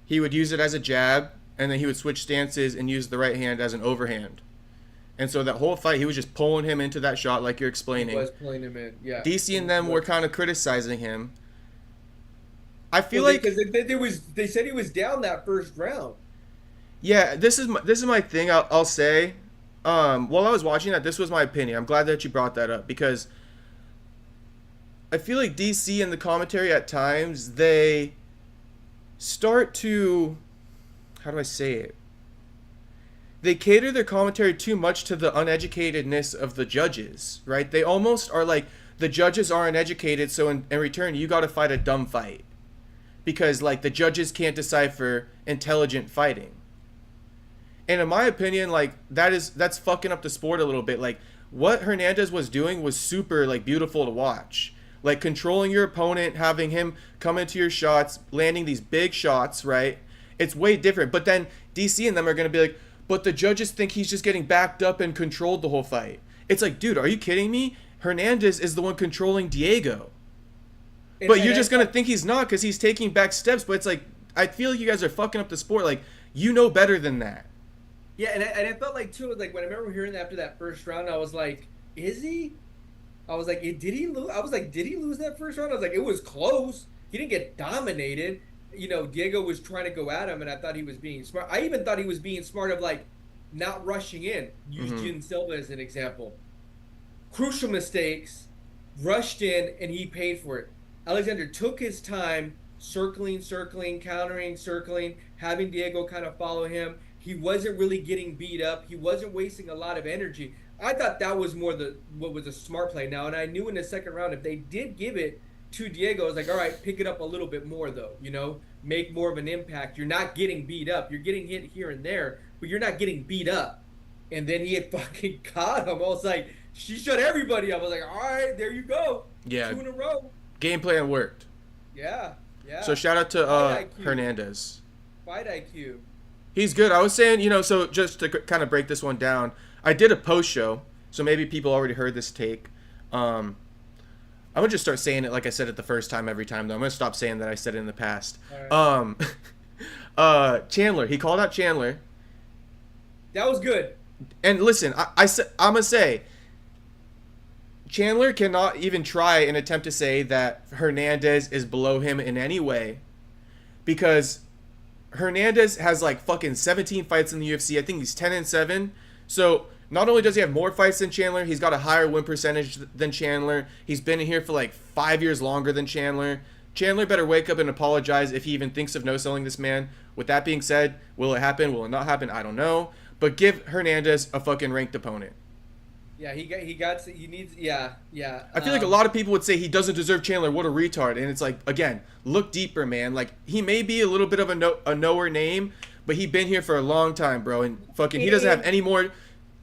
He would use it as a jab, and then he would switch stances and use the right hand as an overhand. And so that whole fight, he was just pulling him into that shot, like you're explaining. He was pulling him in, yeah. DC and them were kind of criticizing him. I feel because they said he was down that first round. Yeah, this is my thing. I'll say, while I was watching that, this was my opinion. I'm glad that you brought that up, because I feel like DC and the commentary at times, they start to, how do I say it? They cater their commentary too much to the uneducatedness of the judges, right? They almost are like, the judges aren't educated, so in return, you got to fight a dumb fight. Because, like, the judges can't decipher intelligent fighting. And in my opinion, like, that's fucking up the sport a little bit. Like, what Hernandez was doing was super, like, beautiful to watch. Like, controlling your opponent, having him come into your shots, landing these big shots, right? It's way different. But then DC and them are going to be like, but the judges think he's just getting backed up and controlled the whole fight. It's like, dude, are you kidding me? Hernandez is the one controlling Diego. But you're just going to think he's not because he's taking back steps. But it's like, I feel like you guys are fucking up the sport. Like, you know better than that. Yeah, and I felt like, too, like, when I remember hearing that after that first round, I was like, is he? I was like, did he lose? I was like, did he lose that first round? I was like, it was close. He didn't get dominated. You know, Diego was trying to go at him, and I thought he was being smart. I even thought he was being smart of, like, not rushing in. Use Jin Silva as an example. Crucial mistakes, rushed in, and he paid for it. Alexander took his time, circling, countering, circling, having Diego kind of follow him. He wasn't really getting beat up. He wasn't wasting a lot of energy. I thought that was more what was a smart play now. And I knew in the second round, if they did give it to Diego, I was like, all right, pick it up a little bit more, though. You know, make more of an impact. You're not getting beat up. You're getting hit here and there, but you're not getting beat up. And then he had fucking caught him. I was like, she shut everybody up. I was like, all right, there you go. Yeah. 2 in a row. Game plan worked. Yeah. So shout out to Hernandez. Fight IQ. He's good. I was saying, you know, so just to kind of break this one down, I did a post show, so maybe people already heard this take. I'm going to just start saying it like I said it the first time every time, though. I'm going to stop saying that I said it in the past. Right. Chandler. He called out Chandler. That was good. And listen, I'm going to say, Chandler cannot even try and attempt to say that Hernandez is below him in any way, because Hernandez has like fucking 17 fights in the UFC. I think he's 10-7. So not only does he have more fights than Chandler, he's got a higher win percentage than Chandler. He's been in here for like 5 years longer than Chandler. Chandler better wake up and apologize if he even thinks of no-selling this man. With that being said, will it happen? Will it not happen? I don't know. But give Hernandez a fucking ranked opponent. Yeah, he needs. I feel like a lot of people would say he doesn't deserve Chandler. What a retard. And it's like, again, look deeper, man. Like, he may be a little bit of a knower name, but he's been here for a long time, bro. And fucking, he doesn't have any more.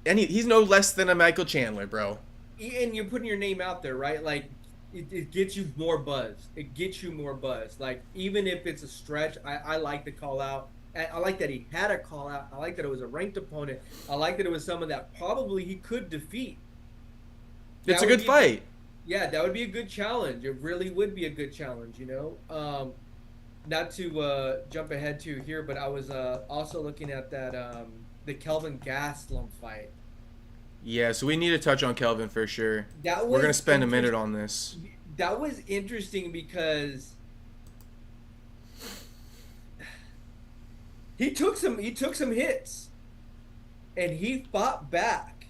He's no less than a Michael Chandler, bro. And you're putting your name out there, right? Like, it gets you more buzz. It gets you more buzz. Like, even if it's a stretch, I like to call out. I like that he had a call out. I like that it was a ranked opponent. I like that it was someone that probably he could defeat. It's a good fight. Yeah, that would be a good challenge. It really would be a good challenge, you know. Not to jump ahead to here, but I was also looking at that the Kelvin Gastelum fight. Yeah, so we need to touch on Kelvin for sure. We're going to spend a minute on this. That was interesting because he took some hits and he fought back.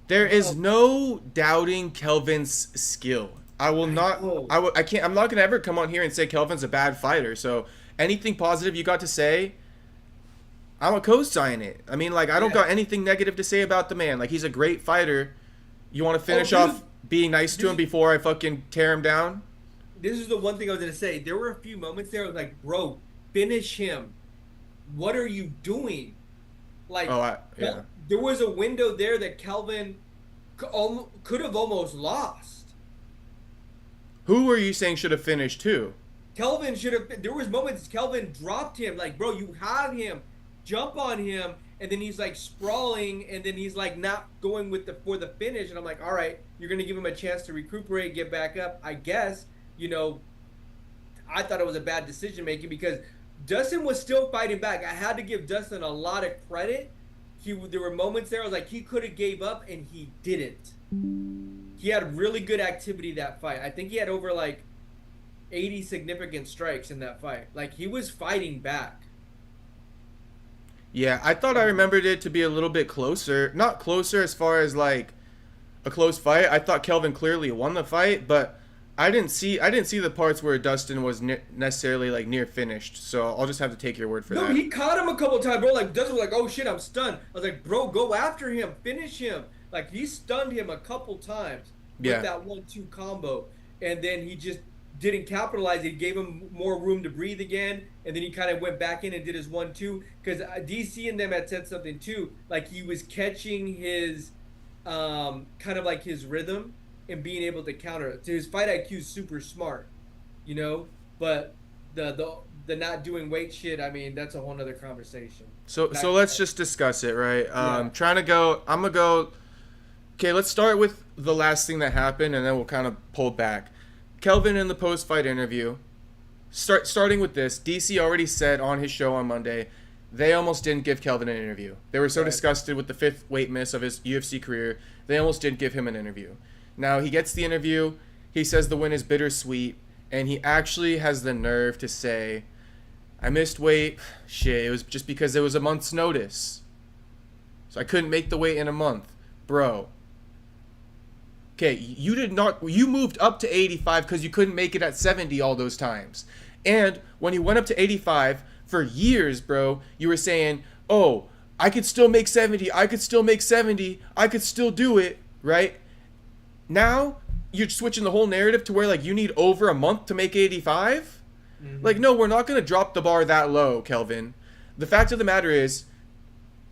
There is no doubting Kelvin's skill. I'm not going to ever come on here and say Kelvin's a bad fighter. So anything positive you got to say, I'm a co-sign it. I mean, like, I don't got anything negative to say about the man. Like, he's a great fighter. You want to finish off being nice to him before I fucking tear him down? This is the one thing I was going to say. There were a few moments there I was like, bro, finish him. What are you doing? Like, there was a window there that Kelvin could have almost lost. Who were you saying should have finished too? Kelvin should have. There was moments Kelvin dropped him. Like, bro, you have him. Jump on him. And then he's like sprawling. And then he's like not going for the finish. And I'm like, all right, you're going to give him a chance to recuperate, get back up. I guess, you know, I thought it was a bad decision making because Dustin was still fighting back. I had to give Dustin a lot of credit. There were moments there I was like, he could have gave up, and he didn't. He had really good activity that fight. I think he had over like 80 significant strikes in that fight. Like, he was fighting back. Yeah, I thought I remembered it to be a little bit closer. Not closer as far as like a close fight. I thought Kelvin clearly won the fight, but I didn't see the parts where Dustin was necessarily like near finished. So I'll just have to take your word for that. No, he caught him a couple of times, bro. Like, Dustin was like, "Oh shit, I'm stunned." I was like, "Bro, go after him, finish him." Like, he stunned him a couple times. with Yeah. that 1-2 combo, and then he just didn't capitalize. It gave him more room to breathe again, and then he kind of went back in and did his 1-2. Because DC and them had said something too, like he was catching his kind of like his rhythm and being able to counter. So his fight IQ is super smart, you know. But the not doing weight shit, I mean, that's a whole nother conversation. So let's just discuss it, right? Yeah. I'm gonna go. Okay, let's start with the last thing that happened, and then we'll kind of pull back. Kelvin in the post-fight interview, starting with this, DC already said on his show on Monday, they almost didn't give Kelvin an interview. They were so disgusted with the 5th weight miss of his UFC career, they almost didn't give him an interview. Now he gets the interview, he says the win is bittersweet, and he actually has the nerve to say, I missed weight. Shit, it was just because it was a month's notice. So I couldn't make the weight in a month. Bro. Okay, you moved up to 85 because you couldn't make it at 70 all those times. And when you went up to 85, for years, bro, you were saying, oh, I could still make 70, I could still make 70, I could still do it, right? Now, you're switching the whole narrative to where, like, you need over a month to make 85? Like, no, we're not going to drop the bar that low, Kelvin. The fact of the matter is,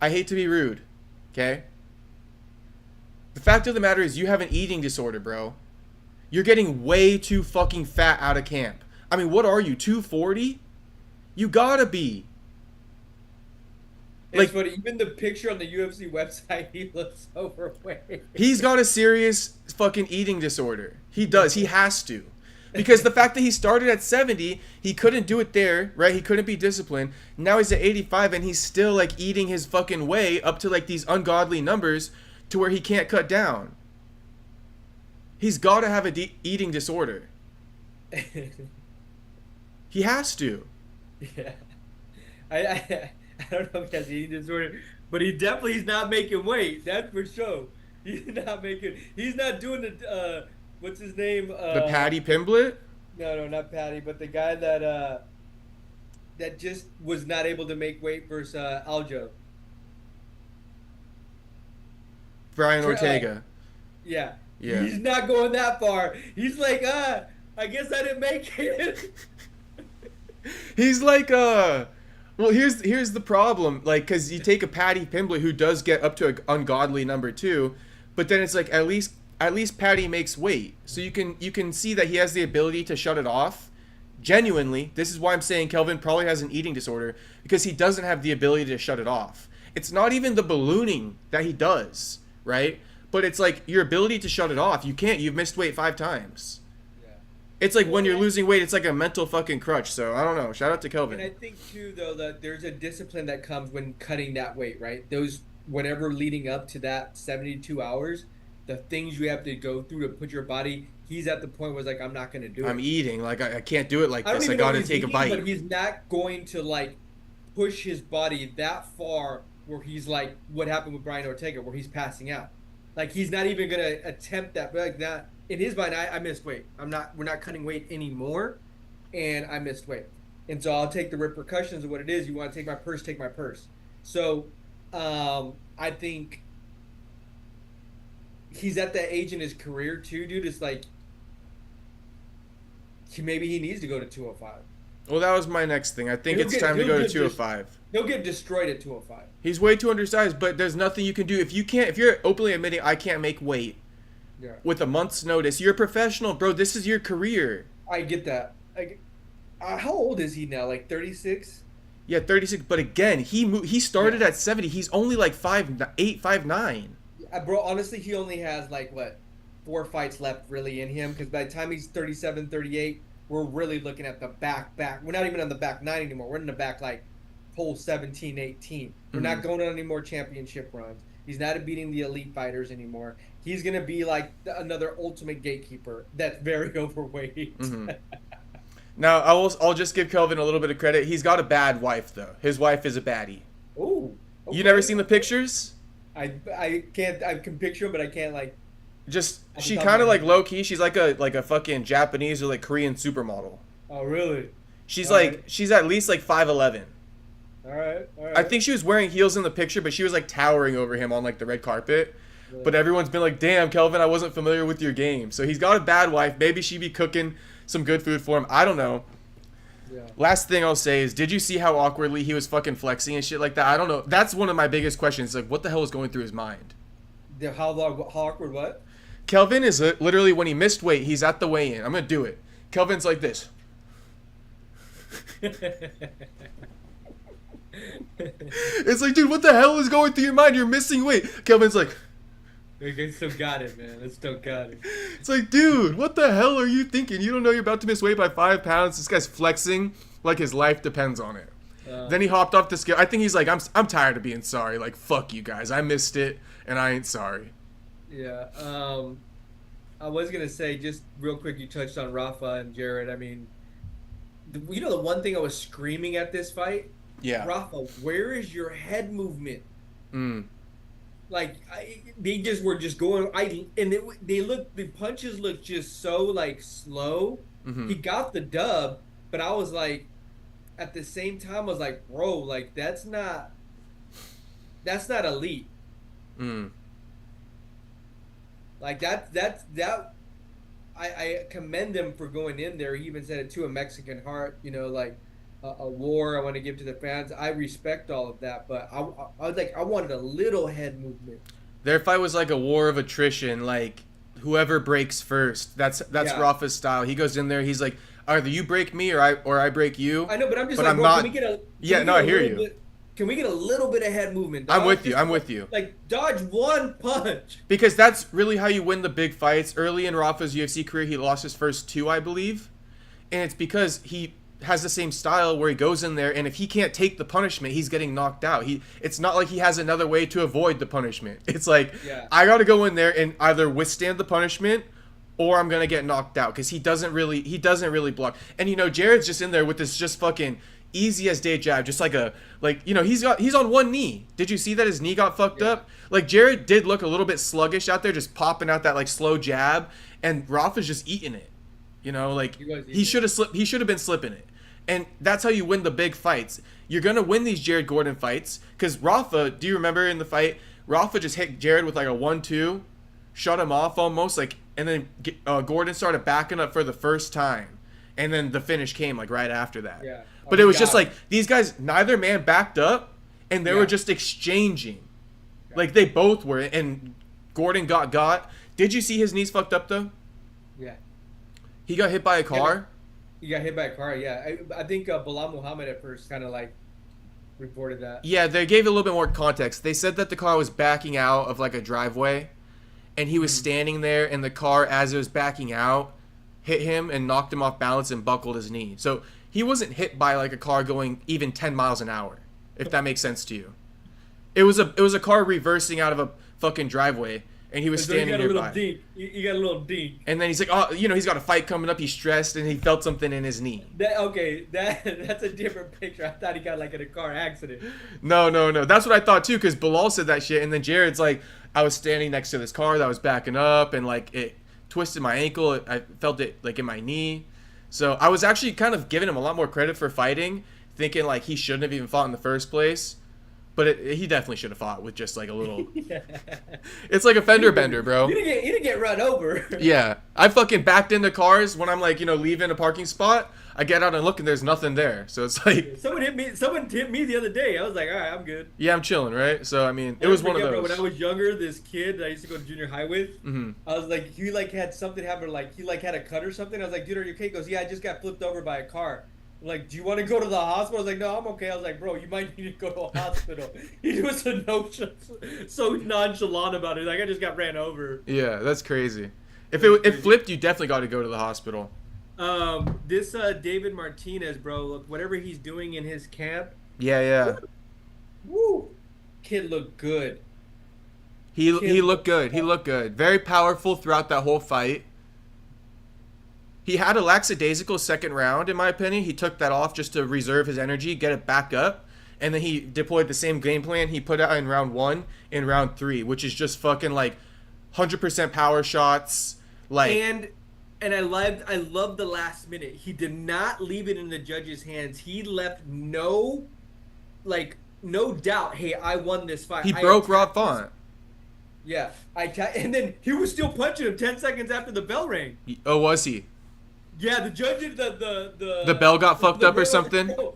I hate to be rude, okay? The fact of the matter is you have an eating disorder, bro. You're getting way too fucking fat out of camp. I mean, what are you, 240? You gotta be. Like, but even the picture on the UFC website, he looks overweight. He's got a serious fucking eating disorder. He does. He has to. Because the fact that he started at 70, he couldn't do it there, right? He couldn't be disciplined. Now he's at 85 and he's still like eating his fucking way up to like these ungodly numbers to where he can't cut down. He's got to have a eating disorder. He has to. Yeah. I don't know if he has an eating disorder, but he's not making weight. That's for sure. He's not doing the what's his name? The Paddy Pimblett? No, not Paddy, but the guy that that just was not able to make weight versus Aljo. Brian Ortega. Yeah. Yeah. He's not going that far. He's like, I guess I didn't make it. He's like, well, here's the problem. Like, because you take a Paddy Pimblett who does get up to an ungodly number too, but then it's like at least Paddy makes weight, so you can see that he has the ability to shut it off. Genuinely, this is why I'm saying Kelvin probably has an eating disorder, because he doesn't have the ability to shut it off. It's not even the ballooning that he does, right? But it's like your ability to shut it off. You can't. You've missed weight 5 times. Yeah. It's like when you're losing weight, it's like a mental fucking crutch. So I don't know. Shout out to Kelvin. And I think too, though, that there's a discipline that comes when cutting that weight, right? Those whatever leading up to that 72 hours, the things you have to go through to put your body. He's at the point where it's like, I'm not going to do it. I'm eating. Like I can't do it like this. I got to take a bite. But he's not going to like push his body that far where he's like what happened with Brian Ortega, where he's passing out. Like he's not even gonna attempt that. But like that in his mind, I missed weight. We're not cutting weight anymore, and I missed weight. And so I'll take the repercussions of what it is. You want to take my purse, take my purse. So I think he's at that age in his career too, dude. It's like maybe he needs to go to 205. Well, that was my next thing. I think it's time to go to 205. He'll get destroyed at 205. He's way too undersized, but there's nothing you can do. If you're openly admitting I can't make weight with a month's notice, you're a professional, bro. This is your career. I get that. How old is he now? Like 36? Yeah, 36. But again, he started at 70. He's only like 5'8", 5'9". Bro, honestly, he only has like, 4 fights left really in him. Because by the time he's 37, 38, we're really looking at the back. We're not even on the back 9 anymore. We're in the back, whole 17, 18. We're not going on any more championship runs. He's not beating the elite fighters anymore. He's going to be like another ultimate gatekeeper that's very overweight. Now, I'll just give Kelvin a little bit of credit. He's got a bad wife, though. His wife is a baddie. Ooh. Okay. You never seen the pictures? I can't. I can picture him, but I can't she kind of like low key. She's like a fucking Japanese or like Korean supermodel. Oh really? She's she's at least like 5'11". All right. I think she was wearing heels in the picture, but she was like towering over him on like the red carpet. But everyone's been like, damn, Kelvin, I wasn't familiar with your game. So he's got a bad wife. Maybe she'd be cooking some good food for him. I don't know. Yeah. Last thing I'll say is, did you see how awkwardly he was fucking flexing and shit like that? I don't know. That's one of my biggest questions. Like, what the hell is going through his mind? How awkward what? Kelvin is literally, when he missed weight, he's at the weigh-in. I'm going to do it. Kelvin's like this. It's like, dude, what the hell is going through your mind? You're missing weight. Kelvin's like... I still got it, man. I still got it. It's like, dude, what the hell are you thinking? You don't know you're about to miss weight by 5 pounds. This guy's flexing like his life depends on it. Then he hopped off the scale. I think he's like, I'm tired of being sorry. Like, fuck you guys. I missed it, and I ain't sorry. Yeah. I was going to say, just real quick, you touched on Rafa and Jared. I mean, you know the one thing I was screaming at this fight? Yeah. Rafa, where is your head movement? Like, they just were just going. The punches looked just so like slow. He got the dub, but I was like, at the same time, I was like, bro, like that's not elite. Like that. I commend them for going in there. He even said it to a Mexican heart. You know, like. A war I want to give to the fans. I respect all of that, but I was like, I wanted a little head movement. Their fight was like a war of attrition, like whoever breaks first. That's Rafa's style. He goes in there, he's like, either you break me or I break you. I know, but I'm just like, can we get a I hear you. Can we get a little bit of head movement? Dog? I'm with you. Like, dodge one punch. Because that's really how you win the big fights. Early in Rafa's UFC career, he lost his first 2, I believe. And it's because he has the same style where he goes in there, and if he can't take the punishment, he's getting knocked out. It's not like he has another way to avoid the punishment. It's like, I got to go in there and either withstand the punishment or I'm going to get knocked out, because he doesn't really block. And, you know, Jared's just in there with this just fucking easy as day jab, just like he's on one knee. Did you see that his knee got fucked up? Like, Jared did look a little bit sluggish out there, just popping out that like slow jab, and Rafa's just eating it. You know, like he should have been slipping it. And that's how you win the big fights. You're going to win these Jared Gordon fights, because Rafa, do you remember in the fight, Rafa just hit Jared with like a 1-2, shut him off almost, like, and then Gordon started backing up for the first time. And then the finish came like right after that. Yeah. But it was just like, these guys, neither man backed up, and they were just exchanging. Yeah. Like, they both were, and Gordon got. Did you see his knees fucked up, though? Yeah. He got hit by a car? He got hit by a car, yeah. I think Bilal Muhammad at first kind of like reported that. Yeah, they gave a little bit more context. They said that the car was backing out of like a driveway, and he was standing there, and the car, as it was backing out, hit him and knocked him off balance and buckled his knee. So he wasn't hit by like a car going even 10 miles an hour, if that makes sense to you. It was a car reversing out of a fucking driveway, and he was standing nearby. You got a little dink. And then he's like, oh, you know, he's got a fight coming up. He's stressed, and he felt something in his knee. That's a different picture. I thought he got like in a car accident. No. That's what I thought too, because Bilal said that shit, and then Jared's like, I was standing next to this car that was backing up, and like it twisted my ankle. I felt it like in my knee. So I was actually kind of giving him a lot more credit for fighting, thinking like he shouldn't have even fought in the first place. But he definitely should have fought with just like a little... It's like a fender bender, bro. You didn't get run over. Yeah. I fucking backed into cars when I'm like, you know, leaving a parking spot. I get out and look, and there's nothing there. So it's like... Someone hit me the other day. I was like, all right, I'm good. Yeah, I'm chilling, right? So, I mean, it was one of those. Bro, when I was younger, this kid that I used to go to junior high with, I was like, he like had something happen, like he like had a cut or something. I was like, dude, are you okay? He goes, yeah, I just got flipped over by a car. I'm like, do you want to go to the hospital? I was like, no, I'm okay. I was like, bro, you might need to go to a hospital. He was so nonchalant about it. Like, I just got ran over. Yeah, that's crazy. If it flipped, you definitely got to go to the hospital. This David Martinez, bro, look, whatever he's doing in his camp. Yeah. Woo! Kid looked good. He looked good. He looked good. Very powerful throughout that whole fight. He had a lackadaisical second round, in my opinion. He took that off just to reserve his energy, get it back up, and then he deployed the same game plan he put out in round 1 in round 3, which is just fucking like 100% power shots, like. And I loved the last minute. He did not leave it in the judge's hands. He left no doubt. Hey, I won this fight. He broke Rob Font. Yeah, and then he was still punching him 10 seconds after the bell rang. Oh, was he? Yeah, the judge did The bell got fucked the up or ref was like, something? bro.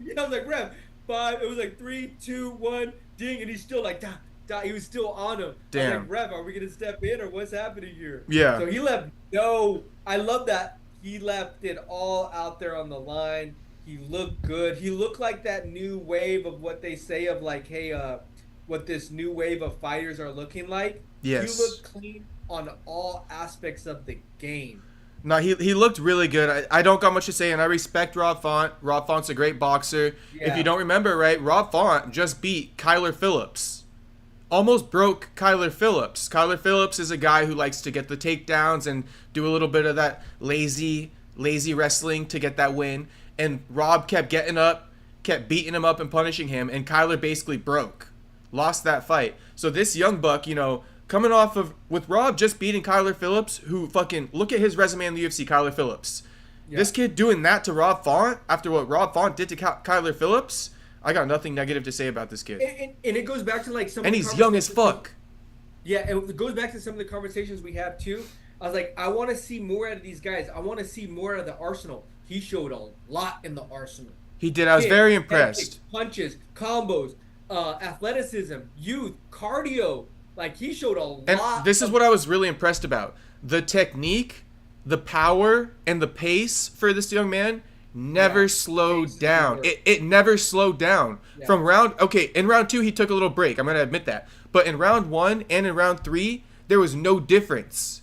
Yeah, I was like, ref, five. It was like 3, 2, 1, ding, and he's still like, da, da. He was still on him. I was Damn. like, ref, are we gonna step in or what's happening here? Yeah. So he left. No, I love that he left it all out there on the line. He looked good. He looked like that new wave of what they say of like, hey, what this new wave of fighters are looking like. He Yes. looked clean on all aspects of the game. No, he looked really good. I don't got much to say, and I respect Rob Font. Rob Font's a great boxer. If you Yeah. don't remember, right, Rob Font just beat Kyler Phillips. Almost broke Kyler Phillips. Kyler Phillips is a guy who likes to get the takedowns and do a little bit of that lazy wrestling to get that win. And Rob kept getting up, kept beating him up and punishing him, and Kyler basically broke. Lost that fight. So this young buck, coming off of with Rob just beating Kyler Phillips, who fucking look at his resume in the UFC, Kyler Phillips. Yeah. This kid doing that to Rob Font after what Rob Font did to Kyler Phillips, I got nothing negative to say about this kid. And it goes back to like some. And of the he's young as conversations- fuck. Yeah, it goes back to some of the conversations we had too. I was like, I want to see more out of these guys. I want to see more out of the arsenal. He showed a lot in the arsenal. He did. I was very impressed. Punches, combos, athleticism, youth, cardio. Like he showed a And lot. this is what I was really impressed about. The technique, the power, and the pace for this young man never Yeah, slowed pace down. never. It never slowed down. Yeah. From in round 2 he took a little break. I'm going to admit that. But in round 1 and in round 3, there was no difference.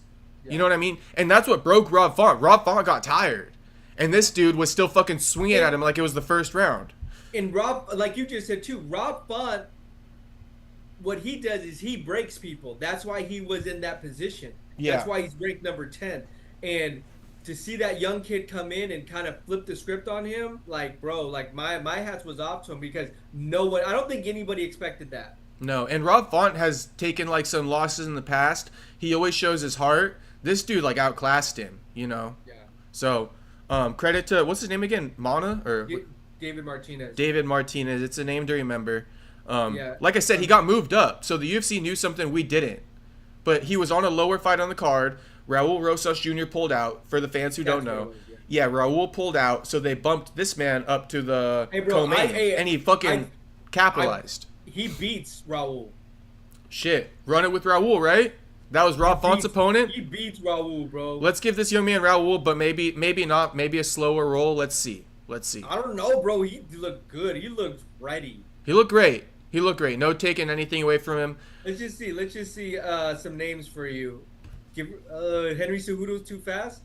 You know what I mean? And that's what broke Rob Font. Rob Font got tired. And this dude was still fucking swinging at him like it was the first round. And Rob, like you just said too, Rob Font, what he does is he breaks people. That's why he was in that position. Yeah. That's why he's ranked number 10. And to see that young kid come in and kind of flip the script on him, like, bro, like my hats was off to him because I don't think anybody expected that. No, and Rob Font has taken like some losses in the past. He always shows his heart. This dude like outclassed him, Yeah. So, credit to what's his name again? Mana or David Martinez. David Martinez. It's a name to remember. Yeah. Like I said, he got moved up, so the UFC knew something we didn't. But he was on a lower fight on the card. Raul Rosas Jr. pulled out. For the fans who don't know, yeah, Raul pulled out, so they bumped this man up to the co-main, and he fucking capitalized. He beats Raul. Shit, run it with Raul, right? That was Rob Font's opponent. He beats Raul, bro. Let's give this young man Raul, but maybe not. Maybe a slower roll. Let's see. I don't know, bro. He looked good. He looked ready. He looked great. No taking anything away from him. Let's just see some names for you. Give Henry Cejudo's too fast.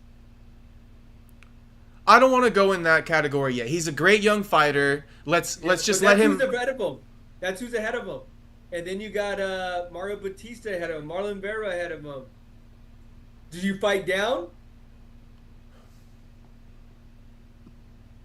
I don't want to go in that category yet. He's a great young fighter. Let's just let him. Who's ahead of him. That's who's ahead of him. And then you got Mario Batista ahead of him, Marlon Vera ahead of him. Did you fight down?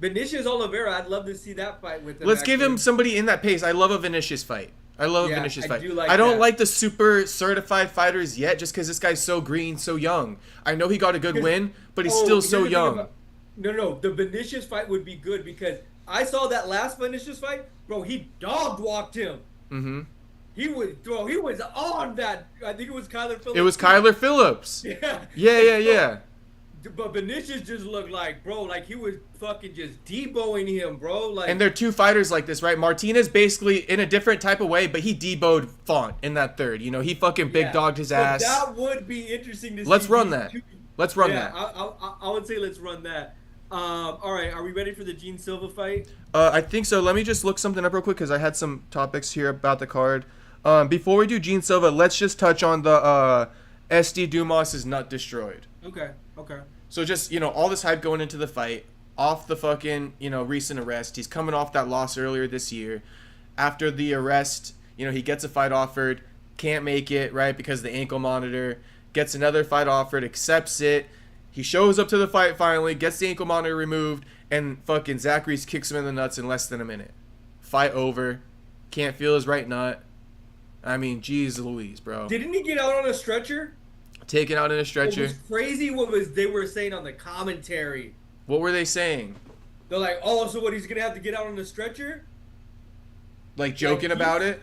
Vinicius Oliveira, I'd love to see that fight with him. Let's give him actually. somebody in that pace. I love a Vinicius fight. I love a Vinicius fight. do like I don't that. like the super certified fighters yet, just because this guy's so green, so young. I know he got a good win, but he's still here's so the thing young. about- No, the Vinicius fight would be good because I saw that last Vinicius fight, bro. He dog walked him. Mm-hmm. He was on that. I think it was Kyler Phillips. It was Kyler Phillips. Yeah. Yeah. But Vinicius just looked like, bro, like he was fucking just deboing him, bro. Like, And they're two fighters like this, right? Martinez basically in a different type of way, but he deboed Font in that third. He fucking big dogged his So ass. that would be interesting to see. Let's run these that. two- Let's run yeah, that. I would say let's run that. All right, are we ready for the Gene Silva fight? I think so. Let me just look something up real quick because I had some topics here about the card. Before we do Gene Silva, let's just touch on the SD Dumas' nut destroyed. Okay. So just, all this hype going into the fight, off the fucking, recent arrest. He's coming off that loss earlier this year. After the arrest, he gets a fight offered, can't make it, right, because of the ankle monitor. Gets another fight offered, accepts it. He shows up to the fight finally, gets the ankle monitor removed, and fucking Zachary kicks him in the nuts in less than a minute. Fight over. Can't feel his right nut. I mean, geez Louise, bro. Didn't he get out on a stretcher? Taken out in a It stretcher. was crazy they were saying on the commentary. What were they saying? They're like, oh, so what, he's going to have to get out on the stretcher? Like joking Like, about it?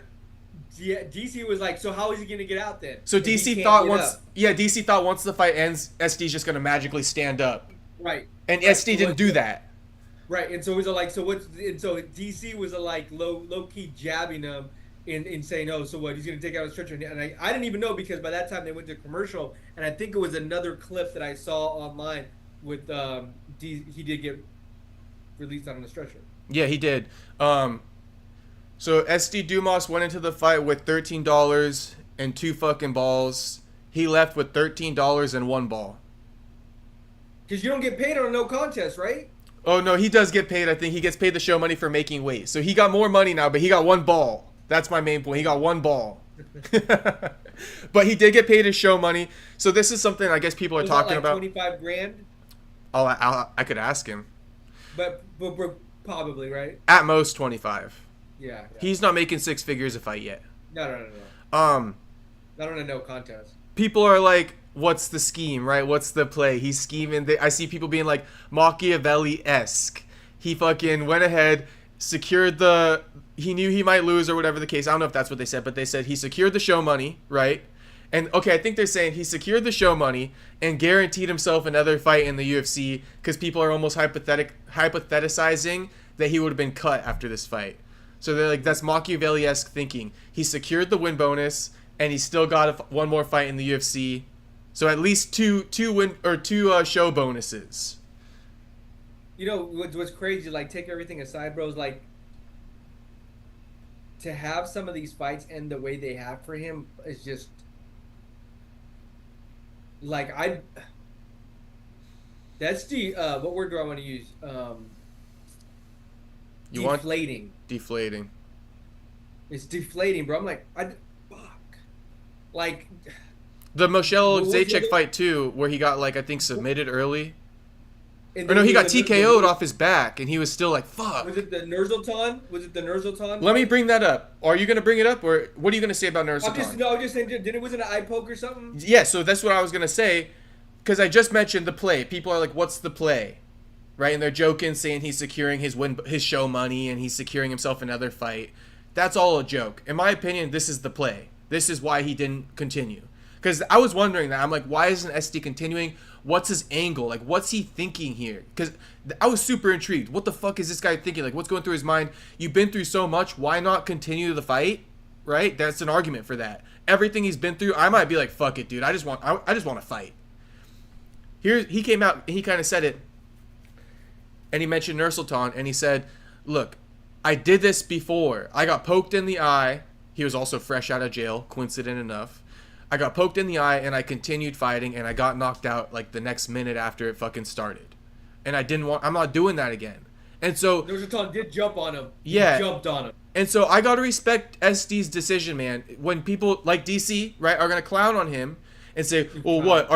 yeah, DC was like, so how is he gonna get out then? So If he DC can't thought get once, up? yeah, DC thought once the fight ends, SD's just gonna magically stand up, Right, and right. SD So didn't what? do that. Right, and so it was like, so what's? And so DC was like low key jabbing him in saying, oh, so what? He's gonna take out a stretcher, and I didn't even know because by that time they went to commercial, and I think it was another clip that I saw online with he did get released on the stretcher. Yeah, he did. So SD Dumas went into the fight with $13 and two fucking balls. He left with $13 and one ball. Because you don't get paid on a no contest, right? Oh no, he does get paid. I think he gets paid the show money for making weight. So he got more money now, but he got one ball. That's my main point. He got one ball. But he did get paid his show money. So this is something I guess people are Was talking that like about. 25 grand? Oh, I could ask him. But we're probably right. At most 25. Yeah. He's not making six figures a fight yet. No. Not on a no contest. People are like, what's the scheme, right? What's the play? He's scheming. I see people being like Machiavelli-esque. He fucking went ahead, secured he knew he might lose or whatever the case. I don't know if that's what they said, but they said he secured the show money, right? And okay, I think they're saying he secured the show money and guaranteed himself another fight in the UFC because people are almost hypothesizing that he would have been cut after this fight. So they're like, that's Machiavelli-esque thinking. He secured the win bonus and he still got one more fight in the UFC. So at least two show bonuses. You know what's crazy? Like, take everything aside, bros. Like, to have some of these fights end the way they have for him is just like That's the what word do I want to use? Deflating. Deflating. It's deflating, bro. I'm like, fuck. Like the Michelle What was Zajac the other- fight too, where he got like I think submitted early. and Or no, then he got the- TKO'd off his back, and he was still like, "Fuck." Was it the Nursultan? Was it the Nursultan? Let me bring that up. Are you gonna bring it up, or what are you gonna say about I'm Nursultan? just saying. Didn't it was an eye poke or something? Yeah, so that's what I was gonna say, because I just mentioned the play. People are like, "What's the play?" Right, and they're joking, saying he's securing his show money and he's securing himself another fight. That's all a joke. In my opinion, this is the play. This is why he didn't continue. Because I was wondering that. I'm like, why isn't SD continuing? What's his angle? Like, what's he thinking here? Because I was super intrigued. What the fuck is this guy thinking? Like, what's going through his mind? You've been through so much. Why not continue the fight? Right? That's an argument for that. Everything he's been through, I might be like, fuck it, dude. I just want to fight. Here, he came out and he kind of said it. And he mentioned Nursultan, and he said, look, I did this before. I got poked in the eye. He was also fresh out of jail, coincident enough. I got poked in the eye, and I continued fighting, and I got knocked out like the next minute after it fucking started. And I'm not doing that again. And so Nursultan did jump on him. Yeah. He jumped on him. And so I got to respect SD's decision, man. When people like DC, right, are going to clown on him and say, well, what?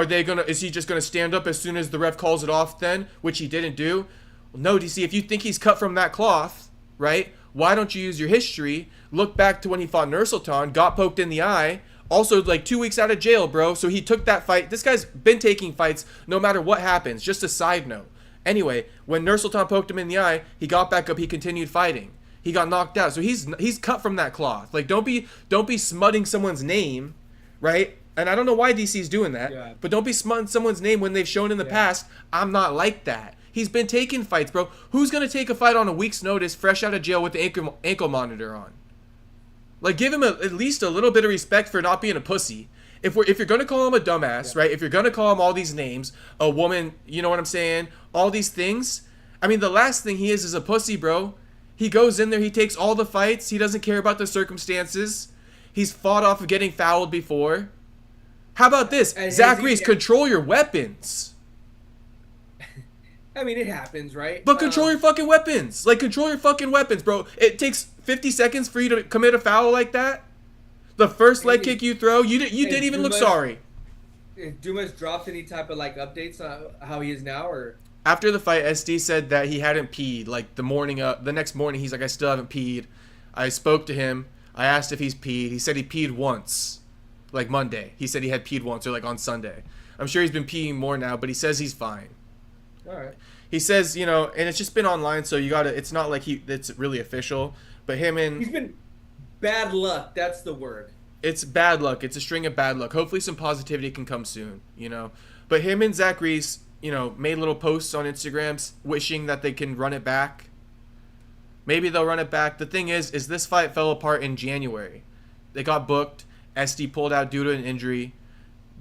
Is he just going to stand up as soon as the ref calls it off then? Which he didn't do. Well, no, DC, if you think he's cut from that cloth, right, why don't you use your history? Look back to when he fought Nursultan, got poked in the eye. Also, like 2 weeks out of jail, bro. So he took that fight. This guy's been taking fights no matter what happens. Just a side note. Anyway, when Nursultan poked him in the eye, he got back up. He continued fighting. He got knocked out. So he's cut from that cloth. Like, don't be smutting someone's name, right? And I don't know why DC's doing that. Yeah. But don't be smutting someone's name when they've shown in the past, I'm not like that. He's been taking fights, bro. Who's going to take a fight on a week's notice, fresh out of jail with the ankle monitor on? Like, give him at least a little bit of respect for not being a pussy. If you're gonna call him a dumbass, right? If you're gonna call him all these names, a woman, you know what I'm saying? All these things. I mean, the last thing he is a pussy, bro. He goes in there, he takes all the fights. He doesn't care about the circumstances. He's fought off of getting fouled before. How about this? And Zach Reese, control your weapons. I mean, it happens, right? But control your fucking weapons. Like, control your fucking weapons, bro. It takes 50 seconds for you to commit a foul like that. The first leg kick you throw, you didn't even look sorry. Dumas dropped any type of like updates on how he is now, or After the fight, SD said that he hadn't peed. Like the next morning, he's like, I still haven't peed. I spoke to him. I asked if he's peed. He said he peed once, like Monday. He said he had peed once, or like on Sunday. I'm sure he's been peeing more now, but he says he's fine. all right. He says, you know, and it's just been online, so you gotta. It's not like it's really official. But him and He's been bad luck. That's the word. It's bad luck. It's a string of bad luck. Hopefully some positivity can come soon, you know. But him and Zach Reese, you know, made little posts on Instagrams wishing that they can run it back. Maybe they'll run it back. The thing is this fight fell apart in January. They got booked. SD pulled out due to an injury.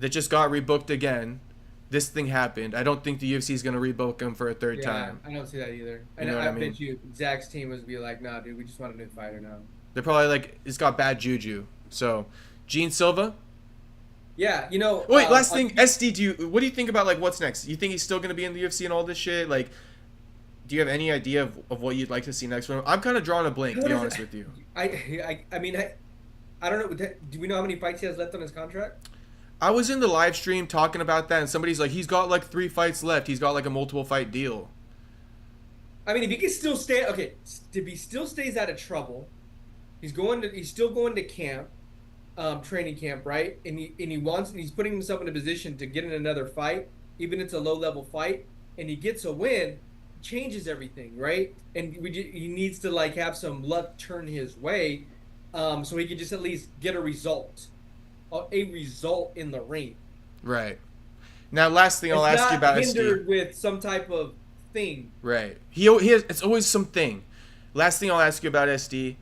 That just got rebooked again. This thing happened. I don't think the UFC is going to rebook him for a third time. I don't see that either. You know what I mean? bet you Zach's team was be like, nah, dude, we just want a new fighter now. They're probably like, it's got bad juju. So, Gene Silva? Yeah, you know. Wait, last thing, SD, what do you think about, like, what's next? You think he's still going to be in the UFC and all this shit? Like, do you have any idea of what you'd like to see next from him? I'm kind of drawing a blank, to be honest with you. I mean, I don't know. Do we know how many fights he has left on his contract? I was in the live stream talking about that, and somebody's like, he's got, like, 3 fights left. He's got, like, a multiple fight deal. I mean, if he can still stay... Okay, if he still stays out of trouble, he's still going to camp. Training camp, right? And he's putting himself in a position to get in another fight, even if it's a low level fight, and he gets a win, changes everything, right? And he needs to like have some luck turn his way, so he can just at least get a result in the ring. Right. Now, last thing I'll ask you about SD. Hindered with some type of thing. Right. He has, it's always something. Last thing I'll ask you about SD,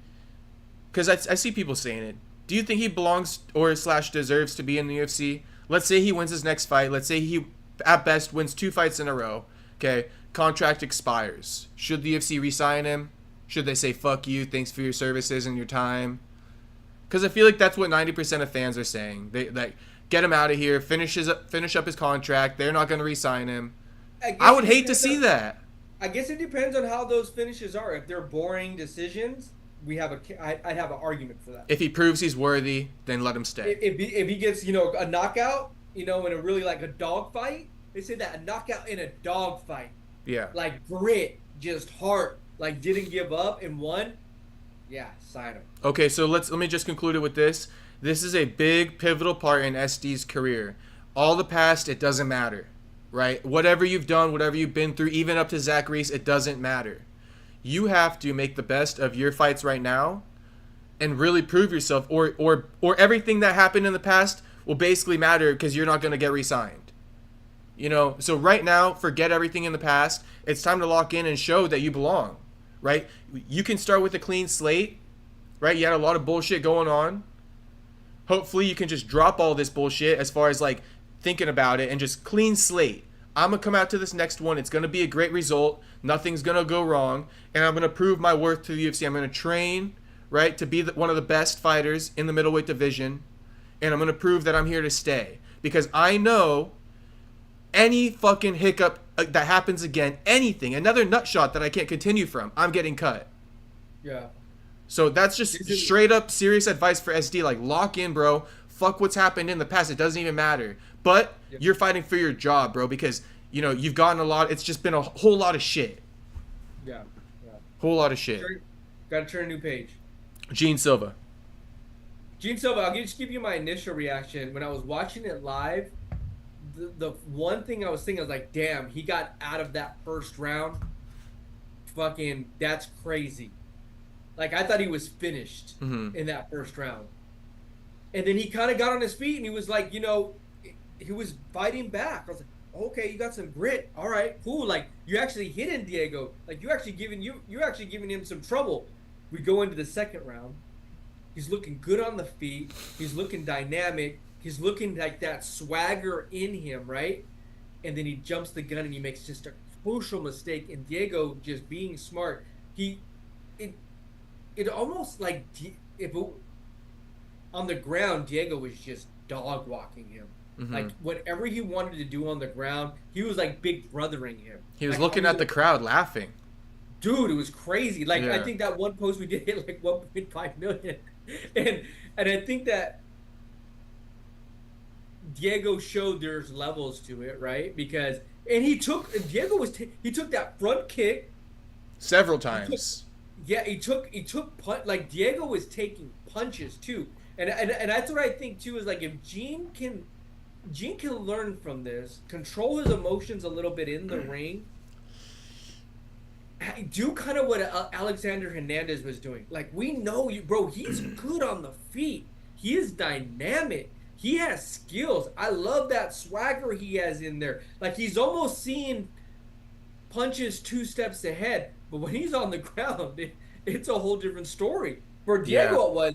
because I see people saying it. Do you think he belongs or / deserves to be in the UFC? Let's say he wins his next fight. Let's say he, at best, wins 2 fights in a row. Okay, contract expires. Should the UFC re-sign him? Should they say, fuck you, thanks for your services and your time? Because I feel like that's what 90% of fans are saying. They like, get him out of here, finish up his contract. They're not going to re-sign him. I would hate to see that. I guess it depends on how those finishes are. If they're boring decisions... I'd have an argument for that. If he proves he's worthy, then let him stay. If he gets, you know, a knockout, you know, in a really like a dog fight, they say that a knockout in a dog fight. Yeah. Like grit, just heart, like didn't give up and won. Yeah, sign him. Okay, so let me just conclude it with this. This is a big pivotal part in SD's career. All the past, it doesn't matter, right? Whatever you've done, whatever you've been through, even up to Zach Reese, it doesn't matter. You have to make the best of your fights right now and really prove yourself, or everything that happened in the past will basically matter because you're not going to get re-signed. You know, so right now, forget everything in the past. It's time to lock in and show that you belong, right? You can start with a clean slate, right? You had a lot of bullshit going on. Hopefully you can just drop all this bullshit as far as like thinking about it and just clean slate. I'm going to come out to this next one. It's going to be a great result. Nothing's going to go wrong. And I'm going to prove my worth to the UFC. I'm going to train, right, to be one of the best fighters in the middleweight division. And I'm going to prove that I'm here to stay. Because I know any fucking hiccup that happens again, anything, another nut shot that I can't continue from, I'm getting cut. Yeah. So that's just straight up serious advice for SD. Like, lock in, bro. Fuck what's happened in the past. It doesn't even matter. But you're fighting for your job, bro, because, you know, you've gotten a lot. It's just been a whole lot of shit. Yeah. Whole lot of shit. Got to turn a new page. Gene Silva, I'll just give you my initial reaction. When I was watching it live, the one thing I was thinking, I was like, damn, he got out of that first round. Fucking, that's crazy. Like, I thought he was finished in that first round. And then he kind of got on his feet, and he was like, you know, he was fighting back. I was like, okay, you got some grit. All right, cool. Like, you actually hitting Diego. Like, you're actually giving him some trouble. We go into the second round. He's looking good on the feet. He's looking dynamic. He's looking like that swagger in him, right? And then he jumps the gun and he makes just a crucial mistake. And Diego, just being smart, it almost like on the ground, Diego was just dog walking him. Like, whatever he wanted to do on the ground, he was like big brothering him. He was like, looking at the crowd laughing. Dude, it was crazy. Like, I think that one post we did hit like 1.5 million. And I think that Diego showed there's levels to it, right? Because he took that front kick several times. He took like Diego was taking punches too. And that's what I think too, is like, if Gene can learn from this, control his emotions a little bit in the ring, do kind of what Alexander Hernandez was doing. Like, we know you, bro. He's good on the feet. He is dynamic. He has skills. I love that swagger he has in there. Like, he's almost seeing punches 2 steps ahead. But when he's on the ground, it's a whole different story. For Yeah. Diego, it was,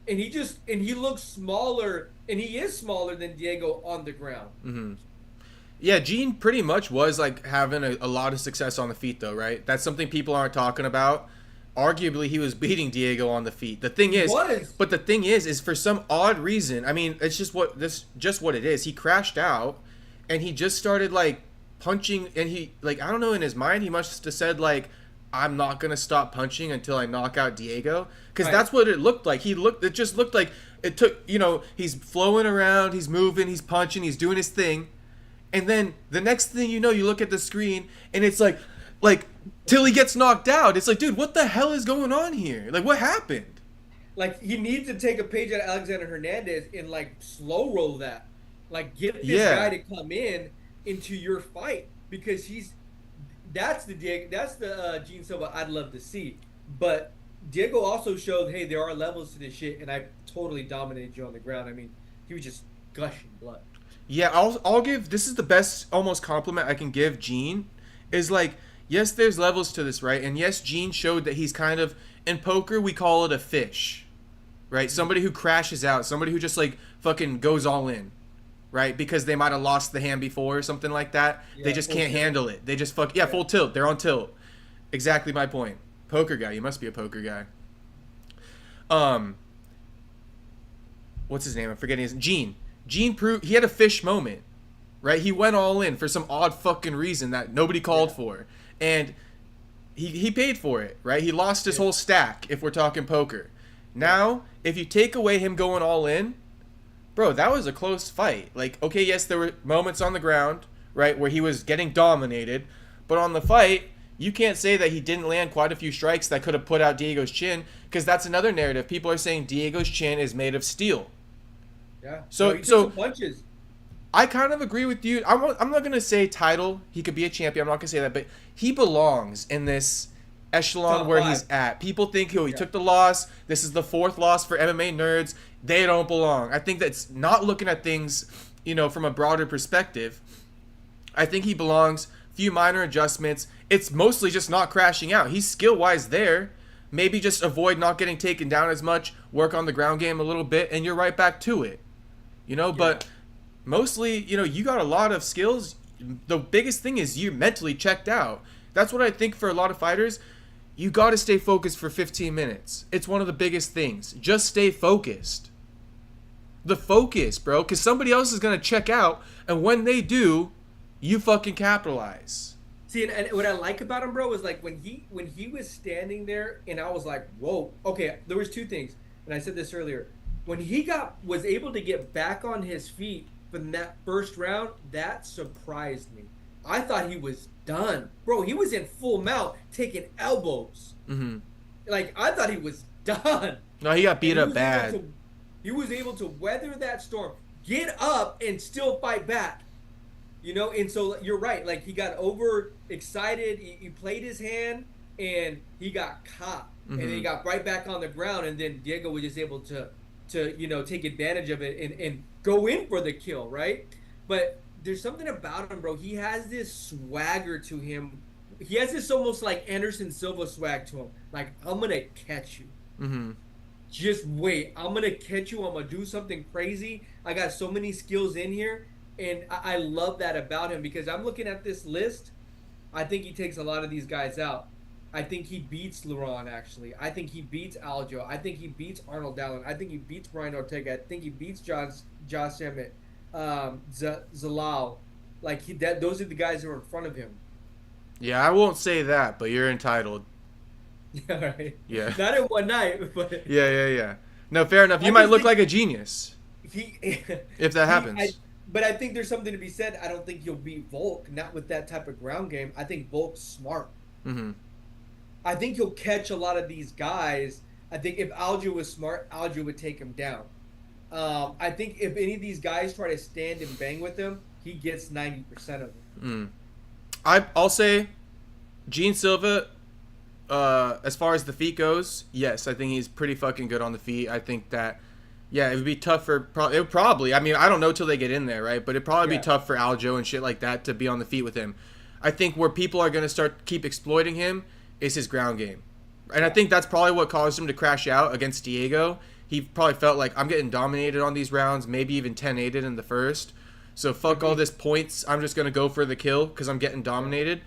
and he looks smaller, and he is smaller than Diego on the ground. Mm-hmm. Yeah, Gene pretty much was like having a lot of success on the feet, though, right? That's something people aren't talking about. Arguably, he was beating Diego on the feet. The thing is, but the thing is for some odd reason, I mean, it's just what it is. He crashed out, and he just started like punching, and he like I don't know, in his mind he must have said like, I'm not gonna stop punching until I knock out Diego, because that's what it looked like. It just looked like it took, he's flowing around, he's moving, he's punching, he's doing his thing. And then the next thing you know, you look at the screen and it's like till he gets knocked out. It's like, dude, what the hell is going on here? Like, what happened? Like, he needs to take a page out of Alexander Hernandez and like slow roll that. Like, get this guy to come into your fight, because that's the Gene Silva I'd love to see. But Diego also showed, hey, there are levels to this shit, and I totally dominated you on the ground. I mean, he was just gushing blood. Yeah, I'll give, this is the best almost compliment I can give Gene, is like, yes, there's levels to this, right? And yes, Gene showed that he's kind of, in poker we call it a fish, right? Somebody who crashes out, somebody who just like fucking goes all in, right? Because they might have lost the hand before or something like that. Yeah, they just can't handle it. They just full tilt. They're on tilt. Exactly my point. Poker guy. You must be a poker guy. What's his name? I'm forgetting his name. Gene proved he had a fish moment, right? He went all in for some odd fucking reason that nobody called for, and he paid for it, right? He lost his whole stack if we're talking poker. Now, if you take away him going all in, bro, that was a close fight. Like, okay, yes, there were moments on the ground, right, where he was getting dominated, but on the fight, you can't say that he didn't land quite a few strikes that could have put out Diego's chin, because that's another narrative. People are saying Diego's chin is made of steel. Yeah. So punches. I kind of agree with you. I'm not going to say title. He could be a champion. I'm not going to say that. But he belongs in this echelon Top where 5. He's at. People think, he took the loss. This is the 4th loss for MMA nerds. They don't belong. I think that's not looking at things, from a broader perspective. I think he belongs. Few minor adjustments. It's mostly just not crashing out. He's skill-wise there. Maybe just avoid not getting taken down as much. Work on the ground game a little bit, and you're right back to it. But mostly, you got a lot of skills. The biggest thing is you're mentally checked out. That's what I think for a lot of fighters. You got to stay focused for 15 minutes. It's one of the biggest things. Just stay focused. The focus, bro, because somebody else is going to check out, and when they do, you fucking capitalize. See, and what I like about him, bro, is like when he was standing there, and I was like, whoa. Okay, there was 2 things, and I said this earlier. When he was able to get back on his feet from that first round, that surprised me. I thought he was done. Bro, he was in full mount, taking elbows. Mm-hmm. Like, I thought he was done. No, he got beat up bad. He was able to weather that storm, get up, and still fight back. And so you're right. Like, he got overexcited. He played his hand, and he got caught. Mm-hmm. And then he got right back on the ground, and then Diego was just able to take advantage of it and go in for the kill, right? But there's something about him, bro. He has this swagger to him. He has this almost like Anderson Silva swag to him. Like, I'm going to catch you. Mm-hmm. Just wait. I'm going to catch you. I'm going to do something crazy. I got so many skills in here. And I love that about him, because I'm looking at this list. I think he takes a lot of these guys out. I think he beats Laurent, actually. I think he beats Aljo. I think he beats Arnold Allen. I think he beats Brian Ortega. I think he beats Josh Emmett, Zalal. Like, those are the guys who are in front of him. Yeah, I won't say that, but you're entitled. Yeah, right. Yeah. Not in one night, but... Yeah. No, fair enough. You might look like a genius. If that happens. But I think there's something to be said. I don't think he'll beat Volk, not with that type of ground game. I think Volk's smart. Mm-hmm. I think he'll catch a lot of these guys. I think if Aljo was smart, Aljo would take him down. I think if any of these guys try to stand and bang with him, he gets 90% of them. I'll say Gene Silva as far as the feet goes, yes, I think he's pretty fucking good on the feet. I think that, yeah, it would be tough for it would probably. I mean, I don't know till they get in there, right? But it'd probably be tough for Aljo and shit like that to be on the feet with him. I think where people are gonna keep exploiting him is his ground game, and I think that's probably what caused him to crash out against Diego. He probably felt like, I'm getting dominated on these rounds, maybe even 10-8'd in the first. So fuck all this points. I'm just gonna go for the kill because I'm getting dominated.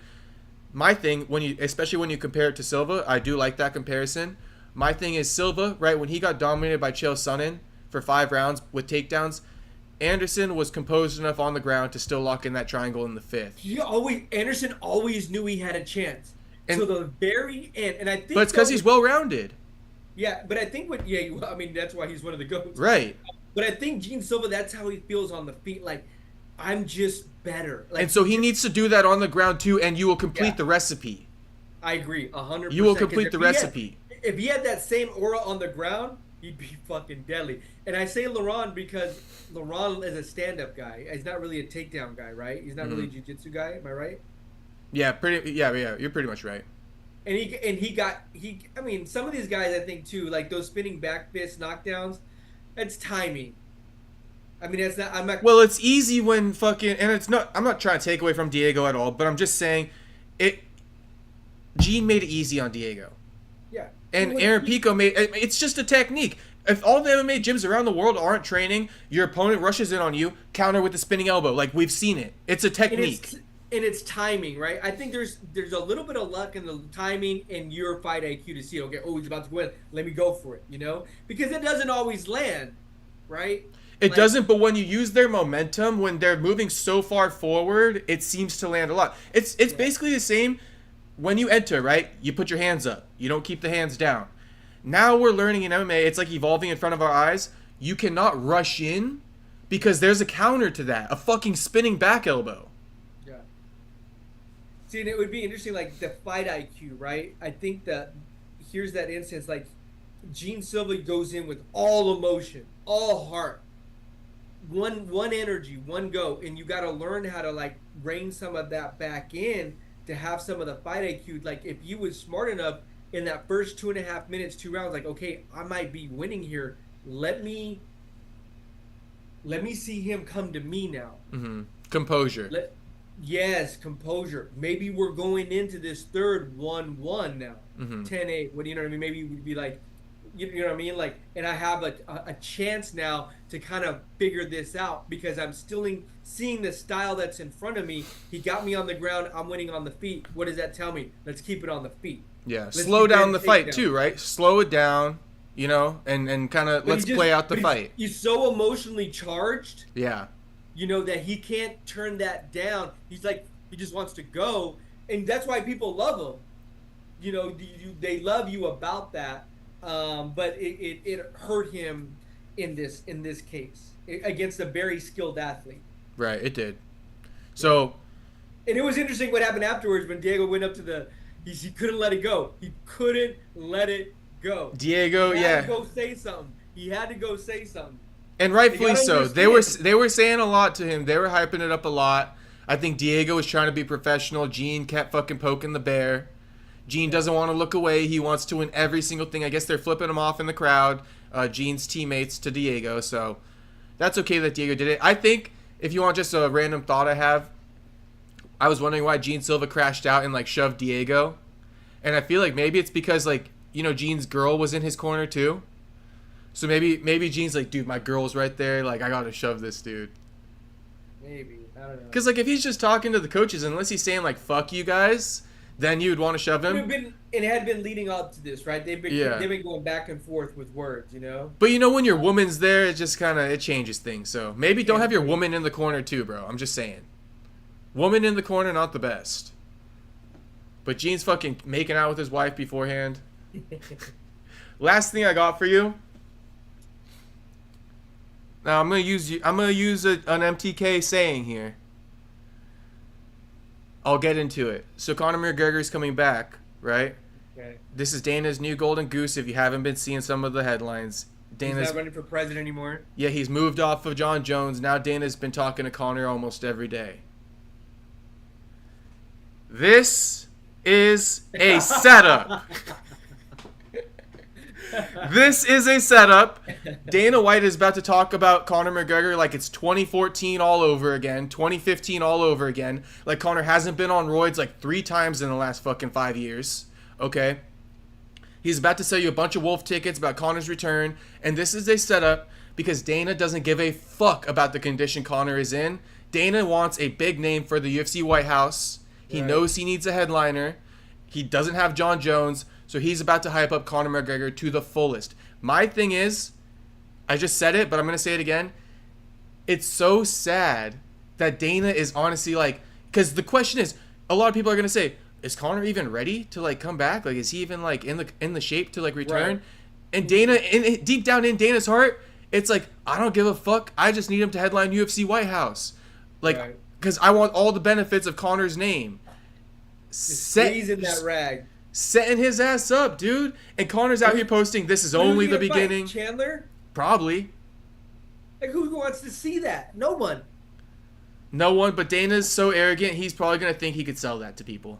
My thing, especially when you compare it to Silva, I do like that comparison. My thing is Silva, right? When he got dominated by Chael Sonnen for 5 rounds with takedowns, Anderson was composed enough on the ground to still lock in that triangle in the 5th. Anderson always knew he had a chance. To the very end, and I think. But it's because he's well-rounded. Yeah, but I think I mean, that's why he's one of the GOATs. Right. But I think Gene Silva, that's how he feels on the feet. Like, I'm just better. Like, and so he needs to do that on the ground too, and you will complete the recipe. I agree, 100%. You will complete the recipe. If he had that same aura on the ground, he'd be fucking deadly. And I say Laurent because Laurent is a stand-up guy. He's not really a takedown guy, right? He's not really a jiu-jitsu guy. Am I right? Yeah, you're pretty much right. I mean, some of these guys, I think too, like those spinning back fist knockdowns, that's timing. I mean, I'm not. Well, it's easy when fucking, and it's not. I'm not trying to take away from Diego at all, but I'm just saying, Gene made it easy on Diego. Yeah. And Aaron Pico it's just a technique. If all the MMA gyms around the world aren't training, your opponent rushes in on you, counter with the spinning elbow. Like, we've seen it. It's a technique. And it's timing, right? I think there's a little bit of luck in the timing and your fight IQ to see, okay, he's about to win. Let me go for it, you know? Because it doesn't always land, right? It doesn't, but when you use their momentum, when they're moving so far forward, it seems to land a lot. It's basically the same when you enter, right? You put your hands up. You don't keep the hands down. Now we're learning in MMA, it's like evolving in front of our eyes. You cannot rush in because there's a counter to that, a fucking spinning back elbow. See, and it would be interesting, like, the fight IQ, right? I think that here's that instance, like, Gene Silva goes in with all emotion, all heart, one energy, one go, and you got to learn how to, like, rein some of that back in to have some of the fight IQ. Like, if you was smart enough in that first 2.5 minutes, 2 rounds, like, okay, I might be winning here. Let me see him come to me now. Mm-hmm. Composure. Yes, composure. Maybe we're going into this third 1-1 now. 10-8. What do you know what I mean? Maybe we'd be like, you know what I mean? Like, and I have a chance now to kind of figure this out because I'm still seeing the style that's in front of me. He got me on the ground. I'm winning on the feet. What does that tell me? Let's keep it on the feet. Yeah, slow down the fight too, right? Slow it down, you know, and kind of let's play out the fight. He's so emotionally charged. Yeah. You know, that he can't turn that down. He's like, he just wants to go. And that's why people love him. You know, they love you about that. But it hurt him in this case against a very skilled athlete. Right, it did. So. And it was interesting what happened afterwards when Diego went up to he couldn't let it go. He couldn't let it go. Diego, he had to go say something. He had to go say something. And rightfully so. They were saying a lot to him. They were hyping it up a lot. I think Diego was trying to be professional. Gene kept fucking poking the bear. Gene doesn't want to look away. He wants to win every single thing. I guess they're flipping him off in the crowd. Gene's teammates to Diego. So that's okay that Diego did it. I think if you want just a random thought I have, I was wondering why Gene Silva crashed out and like shoved Diego. And I feel like maybe it's because like, you know, Gene's girl was in his corner too. So maybe Gene's like, dude, my girl's right there. Like, I gotta shove this dude. Maybe. I don't know. Because, like, if he's just talking to the coaches, unless he's saying, like, fuck you guys, then you'd want to shove him. It had been leading up to this, right? They've been going back and forth with words, you know? But, you know, when your woman's there, it just kind of, it changes things. So maybe don't have your woman in the corner, too, bro. I'm just saying. Woman in the corner, not the best. But Gene's fucking making out with his wife beforehand. Last thing I got for you. Now I'm gonna use an MTK saying here. I'll get into it. So Conor McGregor's coming back, right? Okay. This is Dana's new golden goose. If you haven't been seeing some of the headlines, Dana's not running for president anymore. Yeah, he's moved off of John Jones. Now Dana's been talking to Conor almost every day. This is a setup. This is a setup. Dana White is about to talk about Conor McGregor like it's 2014 all over again, 2015 all over again. Like Conor hasn't been on roids like 3 times in the last fucking 5 years. Okay? He's about to sell you a bunch of wolf tickets about Conor's return, and this is a setup because Dana doesn't give a fuck about the condition Conor is in. Dana wants a big name for the UFC White House. He knows he needs a headliner. He doesn't have John Jones. So he's about to hype up Conor McGregor to the fullest. My thing is, I just said it, but I'm going to say it again. It's so sad that Dana is honestly like, because the question is, a lot of people are going to say, is Conor even ready to like come back? Like, is he even like in the shape to like return? Right. And Dana, deep down in Dana's heart, it's like, I don't give a fuck. I just need him to headline UFC White House. Like, because I want all the benefits of Conor's name. Squeezing that rag. Setting his ass up, dude. And Conor's out here posting, this is only the beginning. Chandler? Probably. Like, who wants to see that? No one. No one, but Dana's so arrogant, he's probably going to think he could sell that to people.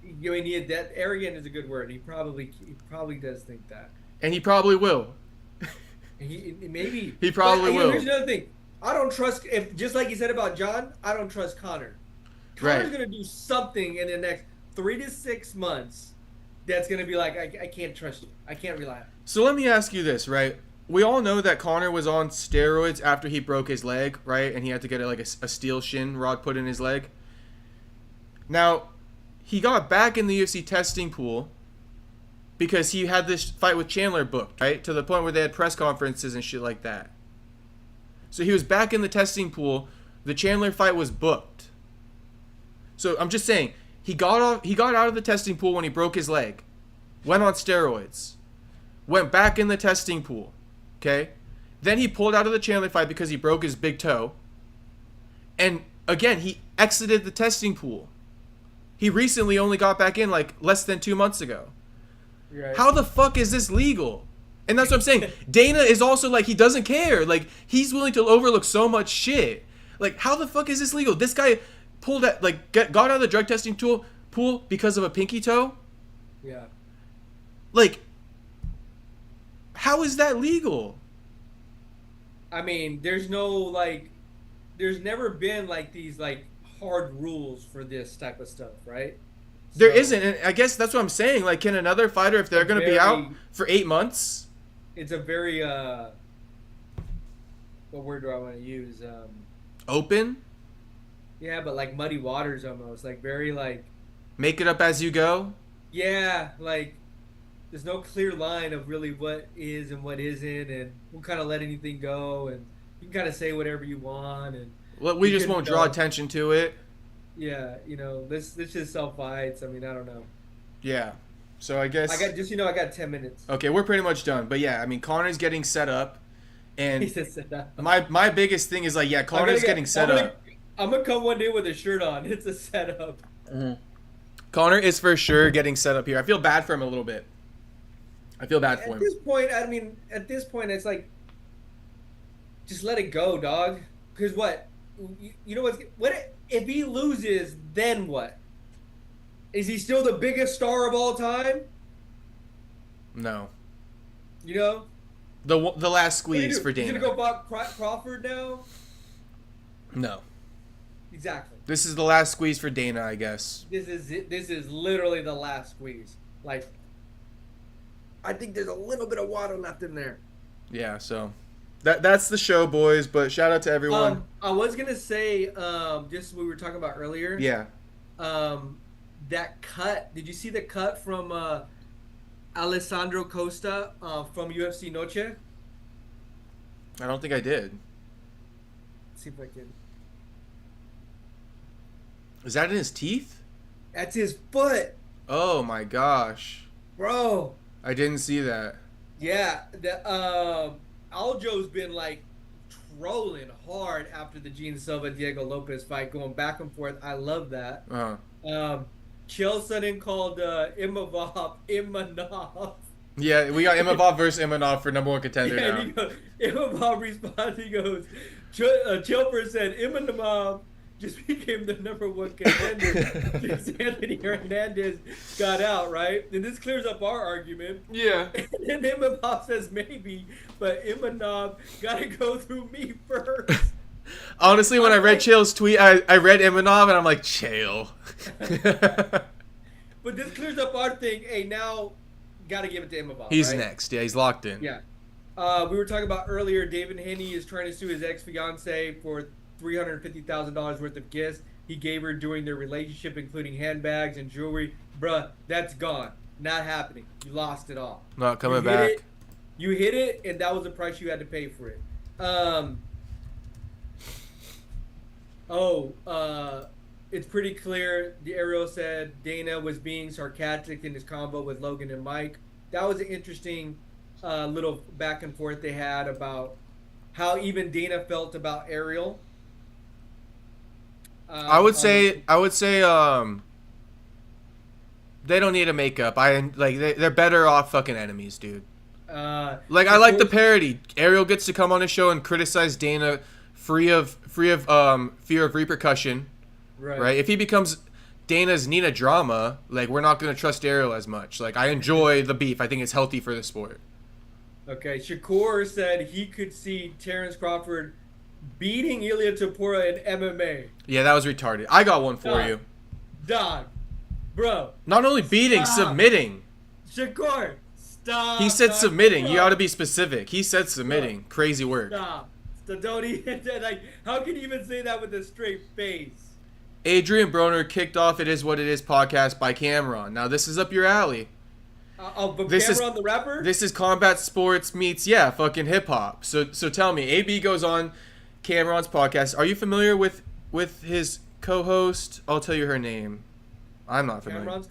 I mean, that arrogant is a good word. He probably does think that. And he probably will. Maybe. He probably will. Here's another thing. I don't trust, just like you said about John, I don't trust Conor. Conor's going to do something in the next 3 to 6 months that's going to be like, I can't trust you. I can't rely on you. So let me ask you this, right? We all know that Conor was on steroids after he broke his leg, right? And he had to get a steel shin rod put in his leg. Now, he got back in the UFC testing pool because he had this fight with Chandler booked, right? To the point where they had press conferences and shit like that. So he was back in the testing pool. The Chandler fight was booked. So I'm just saying, He got out of the testing pool when he broke his leg, went on steroids, went back in the testing pool, okay? Then he pulled out of the Chandler fight because he broke his big toe. And again, he exited the testing pool. He recently only got back in like less than 2 months ago. Right. How the fuck is this legal? And that's what I'm saying. Dana is also like, he doesn't care. Like, he's willing to overlook so much shit. Like, how the fuck is this legal? This guy pulled at got out of the drug testing pool because of a pinky toe. Yeah. Like, how is that legal? I mean, there's never been like these like hard rules for this type of stuff, right? There isn't, and I guess that's what I'm saying. Like, can another fighter, if they're going to be out for 8 months? It's a very what word do I want to use? Open. Yeah, but like muddy waters almost. Like very like... Make it up as you go? Yeah, like there's no clear line of really what is and what isn't, and we'll kind of let anything go, and you can kind of say whatever you want. And well, we just won't draw attention to it. Yeah, let's just sell fights. I mean, I don't know. Yeah. So I guess... I got 10 minutes. Okay, we're pretty much done. But yeah, I mean, Conor's getting set up. And set up. My biggest thing is like, yeah, Conor's getting set up. I'm going to come one day with a shirt on. It's a setup. Mm-hmm. Conor is for sure getting set up here. I feel bad for him a little bit. I feel bad for him. At this point, it's like, just let it go, dog. Because what? You know what? If he loses, then what? Is he still the biggest star of all time? No. The last squeeze for Dana. He's going to go Bob Crawford now? No. Exactly. This is the last squeeze for Dana, I guess. This is literally the last squeeze. Like, I think there's a little bit of water left in there. Yeah, so that's the show, boys, but shout out to everyone. I was going to say, just what we were talking about earlier. Yeah. That cut, did you see the cut from Alessandro Costa from UFC Noche? I don't think I did. Let's see if I can. Is that in his teeth? That's his foot. Oh my gosh. Bro. I didn't see that. Yeah. Aljo's been like trolling hard after the Gene Silva Diego Lopez fight, going back and forth. I love that. Chael Sonnen called Imanov. Yeah, we got Imavov versus Imanov for number 1 contender now. Imavov responds. He goes, Chael first said Imanov just became the number one contender since Anthony Hernandez got out, right? And this clears up our argument. Yeah. And then Imanov says maybe, but Imanov got to go through me first. Honestly, when I read Chael's tweet, I read Imanov and I'm like, Chael. But this clears up our thing. Hey, now got to give it to Imanov. He's right? next. Yeah, he's locked in. Yeah. We were talking about earlier, David Haney is trying to sue his ex-fiancee for $350,000 worth of gifts he gave her during their relationship, including handbags and jewelry. Bruh, that's gone. Not happening. You lost it all. Not coming back. You hit it, and that was the price you had to pay for it. It's pretty clear. The Ariel said Dana was being sarcastic in his combo with Logan and Mike. That was an interesting little back and forth they had about how even Dana felt about Ariel. I would say they don't need to make up. They're better off fucking enemies, dude. I like the parody. Ariel gets to come on the show and criticize Dana free of fear of repercussion. Right? If he becomes Dana's Nina Drama, we're not gonna trust Ariel as much. I enjoy the beef. I think it's healthy for the sport. Okay, Shakur said he could see Terence Crawford beating Ilia Topuria in MMA. Yeah, that was retarded. I got one for you. Dog. Bro. Not only beating, submitting. Shakur, stop. He said submitting. You ought to be specific. He said submitting. Bro. Crazy word. Stop. So don't even, how can you even say that with a straight face? Adrian Broner kicked off It Is What It Is podcast by Cameron. Now, this is up your alley. But Cameron the rapper? This is combat sports meets, fucking hip-hop. So tell me, AB goes on Cameron's podcast. Are you familiar with his co-host? I'll tell you her name. I'm not familiar.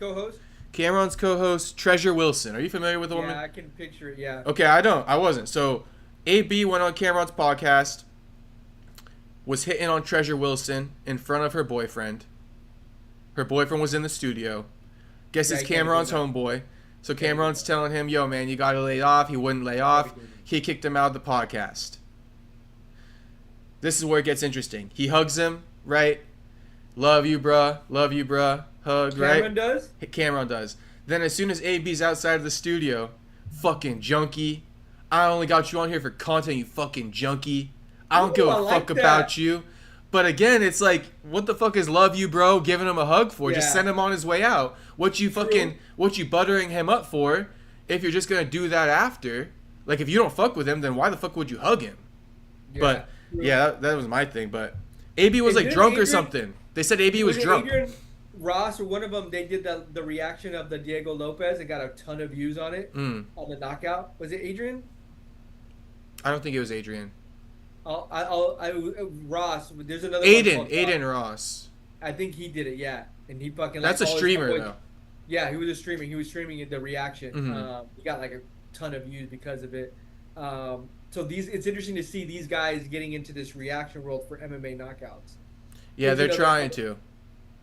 Cameron's co-host, Treasure Wilson. Are you familiar with the woman? Yeah, I can picture it, yeah. Okay, I wasn't. So, AB went on Cameron's podcast, was hitting on Treasure Wilson in front of her boyfriend. Her boyfriend was in the studio. Guess it's Cameron's homeboy. So Cameron's telling him, yo, man, you got to lay off. He wouldn't lay off. He kicked him out of the podcast. This is where it gets interesting. He hugs him, right? Love you, bruh. Love you, bruh. Hug, right? Cameron does? Cameron does. Then as soon as AB's outside of the studio, fucking junkie. I only got you on here for content, you fucking junkie. I don't give a fuck about you. But again, it's like, what the fuck is love you, bro, giving him a hug for? Yeah. Just send him on his way out. What you buttering him up for if you're just going to do that after? If you don't fuck with him, then why the fuck would you hug him? Yeah. But, that was my thing. But AB was drunk or something. They said AB was drunk. Adrian Ross or one of them, they did the reaction of the Diego Lopez and got a ton of views on it, on the knockout. Was it Adrian? I don't think it was Adrian. Ross. There's another Aiden Ross. I think he did it. Yeah, and he fucking. That's a streamer though. Yeah, he was streaming. He was streaming the reaction. Mm-hmm. He got a ton of views because of it. So it's interesting to see these guys getting into this reaction world for MMA knockouts. Yeah, they're trying to.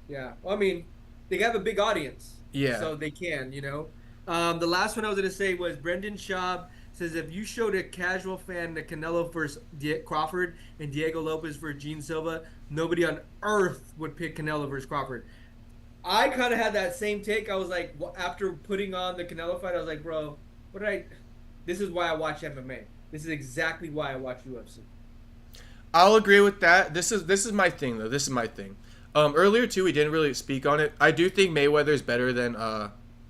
Yeah, well, I mean, they have a big audience. Yeah. So they can, The last one I was gonna say was Brendan Schaub says if you showed a casual fan the Canelo versus Crawford and Diego Lopez versus Gene Silva, nobody on earth would pick Canelo versus Crawford. I kind of had that same take. I was like, after putting on the Canelo fight, I was like, bro, this is why I watch MMA. This is exactly why I watch UFC. I'll agree with that. This is my thing, though. This is my thing. Earlier, too, we didn't really speak on it. I do think Mayweather is better than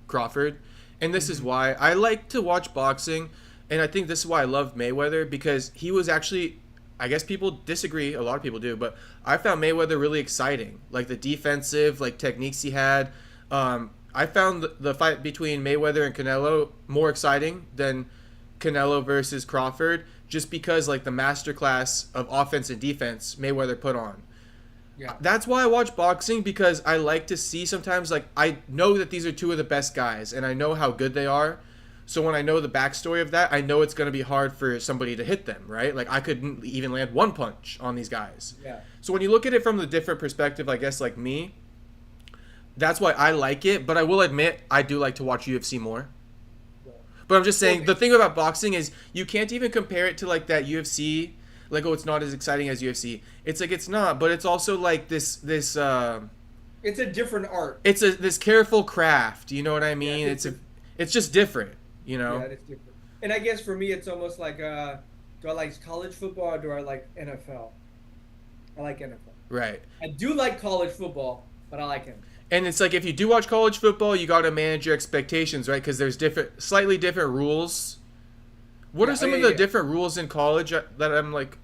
Crawford, and this is why. I like to watch boxing. And I think this is why I love Mayweather, because he was actually, I guess people disagree, a lot of people do, but I found Mayweather really exciting. The defensive, techniques he had. I found the fight between Mayweather and Canelo more exciting than Canelo versus Crawford, just because, the masterclass of offense and defense Mayweather put on. Yeah. That's why I watch boxing, because I like to see sometimes, I know that these are two of the best guys, and I know how good they are. So when I know the backstory of that, I know it's going to be hard for somebody to hit them, right? I couldn't even land one punch on these guys. Yeah. So when you look at it from the different perspective, I guess, like me, that's why I like it. But I will admit, I do like to watch UFC more. Yeah. But I'm just saying, the thing about boxing is you can't even compare it to, that UFC, like, oh, it's not as exciting as UFC. It's like it's not, but it's also like this It's a different art. it's a this careful craft. You know what I Yeah, mean? It's just different. You yeah, know? it's different. And I guess for me, it's almost like, do I like college football or do I like NFL? I like NFL. Right. I do like college football, but I like him. And it's like if you do watch college football, you got to manage your expectations, right? Because there's slightly different rules. What Yeah, are some of the different rules in college that I'm like?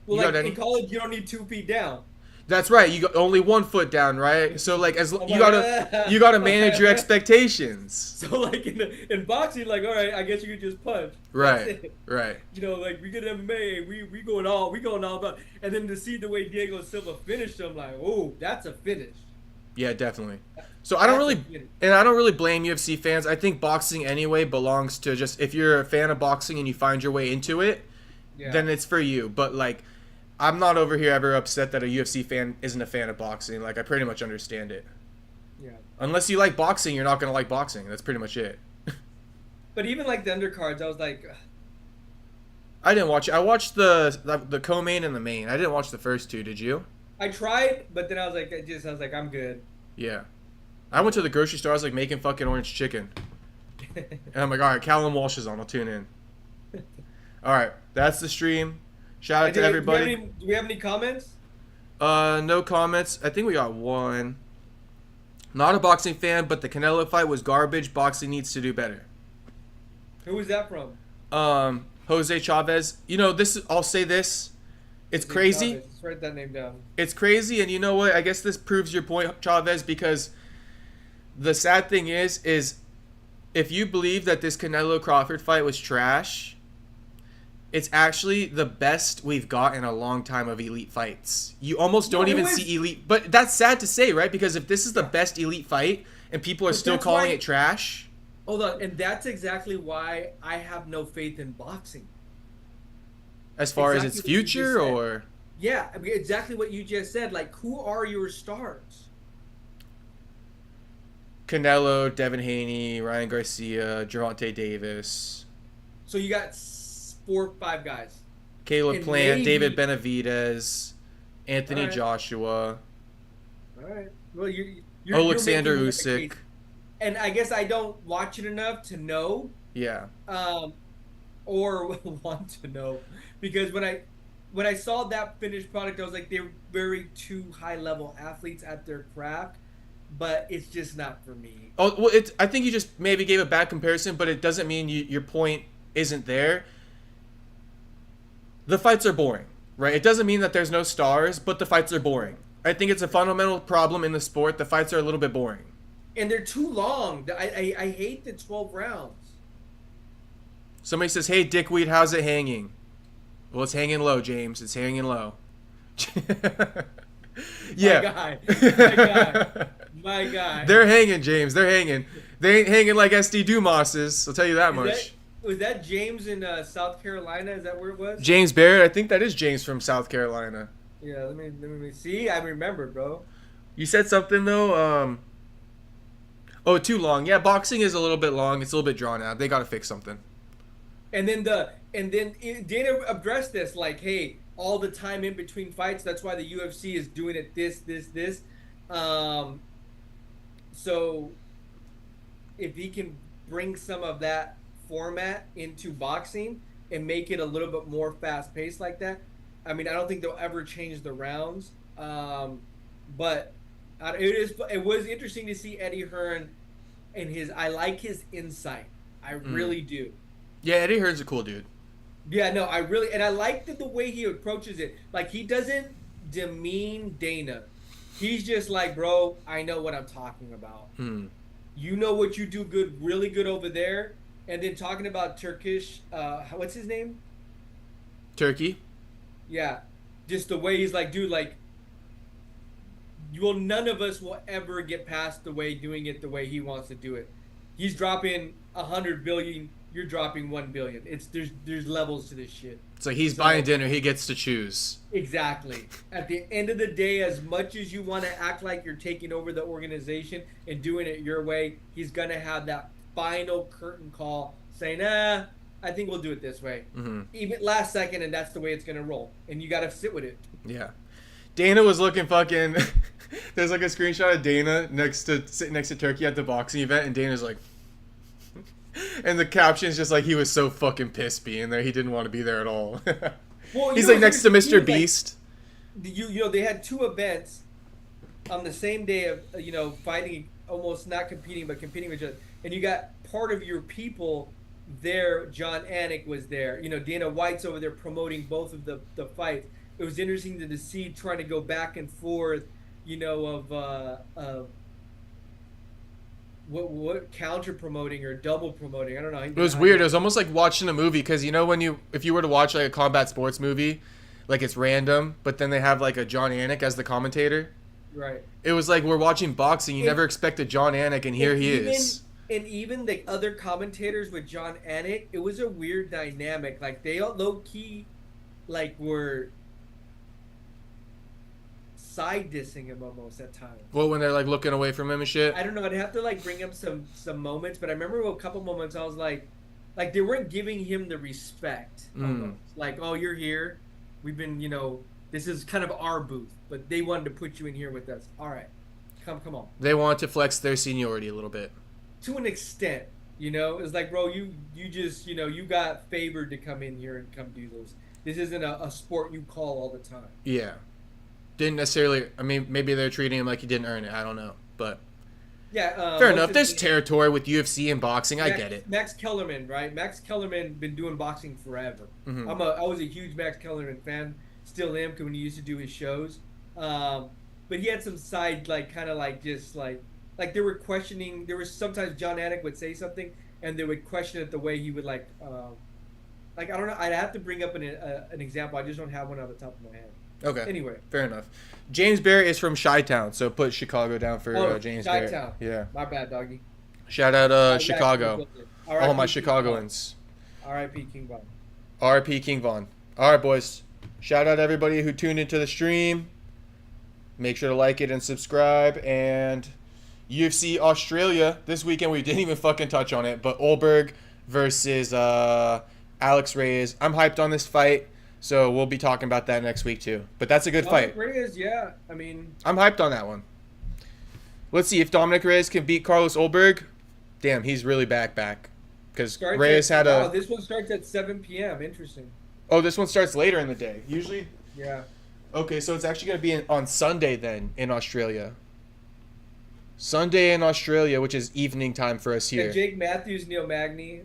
Well, You got like any? in college, you don't need 2 feet down. That's right. You got only 1 foot down, right? So like as I'm you like, gotta you gotta manage your expectations. So like in boxing, like all right, I guess you could just punch. That's Right. it. Right. You know, like we get MMA, we going all about, and then to see the way Diego Silva finished him, like, oh, that's a finish. Yeah, definitely. So I don't That's a really, finish. and I don't really blame UFC fans. I think boxing anyway belongs to just if you're a fan of boxing and you find your way into it, Yeah. then it's for you. But like, I'm not over here ever upset that a UFC fan isn't a fan of boxing. Like, I pretty much understand it. Yeah. Unless you like boxing, you're not gonna like boxing. That's pretty much it. But even like the undercards, I was like, ugh. I didn't watch it. I watched the co-main and the main. I didn't watch the first two. Did you? I tried, but then I was like, I'm good. Yeah. I went to the grocery store. I was like making fucking orange chicken. And I'm like, all right, Callum Walsh is on. I'll tune in. All right, that's the stream. Shout out to everybody. Do we have any comments? No comments. I think we got one. Not a boxing fan, but the Canelo fight was garbage. Boxing needs to do better. Who was that from? Jose Chavez. You know, I'll say this. It's crazy. Let's write that name down. It's crazy, and you know what? I guess this proves your point, Chavez, because the sad thing is if you believe that this Canelo Crawford fight was trash, it's actually the best we've got in a long time of elite fights. You almost don't even see elite, but that's sad to say, right? Because if this is the best elite fight and people are still calling it trash. Hold on, and that's exactly why I have no faith in boxing. As far as its future, or? Yeah, I mean, exactly what you just said. Like, who are your stars? Canelo, Devin Haney, Ryan Garcia, Gervonta Davis. So you got 4 or 5 guys. Caleb And Plant, maybe- David Benavidez, Anthony Alright. Joshua, All right. Well, you're Alexander making, like, a Usyk. case. And I guess I don't watch it enough to know, Yeah. or want to know, because when I saw that finished product, I was like, they're very too high level athletes at their craft, but it's just not for me. Oh, well, I think you just maybe gave a bad comparison, but it doesn't mean your point isn't there. The fights are boring, right? It doesn't mean that there's no stars, but the fights are boring. I think it's a fundamental problem in the sport. The fights are a little bit boring. And they're too long. I hate the 12 rounds. Somebody says, hey, Dickweed, how's it hanging? Well, it's hanging low, James. It's hanging low. Yeah. My guy. They're hanging, James. They're hanging. They ain't hanging like SD Dumas is. I'll tell you that much. Was that James in South Carolina? Is that where it was? James Barrett. I think that is James from South Carolina. Yeah, let me see. I remember, bro. You said something though. Oh, too long. Yeah, boxing is a little bit long. It's a little bit drawn out. They got to fix something. And then Dana addressed this like, hey, all the time in between fights. That's why the UFC is doing it this. So if he can bring some of that format into boxing and make it a little bit more fast paced like that, I mean, I don't think they'll ever change the rounds. But it was interesting to see Eddie Hearn and I like his insight. I really do. Yeah, Eddie Hearn's a cool dude. Yeah, no, and I like the way he approaches it. Like, he doesn't demean Dana. He's just like, bro, I know what I'm talking about. You know what you do really good over there. And then talking about Turkish, what's his name? Turkey. Yeah, just the way he's like, dude, like, none of us will ever get past doing it the way he wants to do it. He's dropping 100 billion. You're dropping 1 billion. There's levels to this shit. So he's buying dinner. He gets to choose. Exactly. At the end of the day, as much as you want to act like you're taking over the organization and doing it your way, he's gonna have that final curtain call saying, I think we'll do it this way. Mm-hmm. Even last second, and that's the way it's gonna roll. And you gotta sit with it. Yeah. Dana was looking fucking. There's like a screenshot of Dana sitting next to Turkey at the boxing event, and Dana's like. And the caption's just like he was so fucking pissed being there. He didn't want to be there at all. Well, he's like next to Mr. Beast. Like, you know, they had two events on the same day of fighting, almost not competing but competing with each other, and you got part of your people there. John Anik was there. Dana White's over there promoting both of the fights. It was interesting to see trying to go back and forth, of what counter promoting or double promoting. I don't know. It was weird. It was almost like watching a movie because if you were to watch like a combat sports movie, like it's random, but then they have like a John Anik as the commentator. Right. It was like we're watching boxing. You never expected John Anik, and here he is. And even the other commentators with John Anik, it was a weird dynamic. Like they all low key, like were side dissing him almost at times. Well, when they're like looking away from him and shit. I don't know. I'd have to like bring up some moments, but I remember a couple moments I was like they weren't giving him the respect. Almost. Like, oh, you're here. We've been, this is kind of our booth, but they wanted to put you in here with us. All right, come on. They want to flex their seniority a little bit. To an extent, it's like, bro, you just, you got favored to come in here and come do this. This isn't a sport you call all the time. Yeah. Didn't necessarily. I mean, maybe they're treating him like he didn't earn it. I don't know, but yeah, fair enough. There's territory with UFC and boxing. I get it. Max Kellerman, right? Max Kellerman been doing boxing forever. Mm-hmm. I was a huge Max Kellerman fan. Still am, because when he used to do his shows. But he had some side, like, kind of like just like they were questioning. There was sometimes John Anik would say something, and they would question it the way he would like I don't know. I'd have to bring up an example. I just don't have one on the top of my head. Okay. Anyway. Fair enough. James Barrett is from Chi-Town, so put Chicago down for James Barrett. Chi-Town. Yeah. My bad, doggy. Shout out Chicago. All my King Chicagoans. R.I.P. King Von. R.I.P. King Von. All right, boys. Shout out everybody who tuned into the stream. Make sure to like it and subscribe. And UFC Australia this weekend, we didn't even fucking touch on it, but Ulberg versus Alex Reyes. I'm hyped on this fight. So we'll be talking about that next week too. But that's a good fight. Reyes, yeah. I mean, I'm hyped on that one. Let's see if Dominick Reyes can beat Carlos Ulberg. Damn, he's really back. Because Reyes had a. Oh, this one starts at 7 p.m. Interesting. Oh, this one starts later in the day. Usually. Yeah. Okay, so it's actually going to be on Sunday then in Australia. Sunday in Australia, which is evening time for us here. And Jake Matthews, Neil Magny.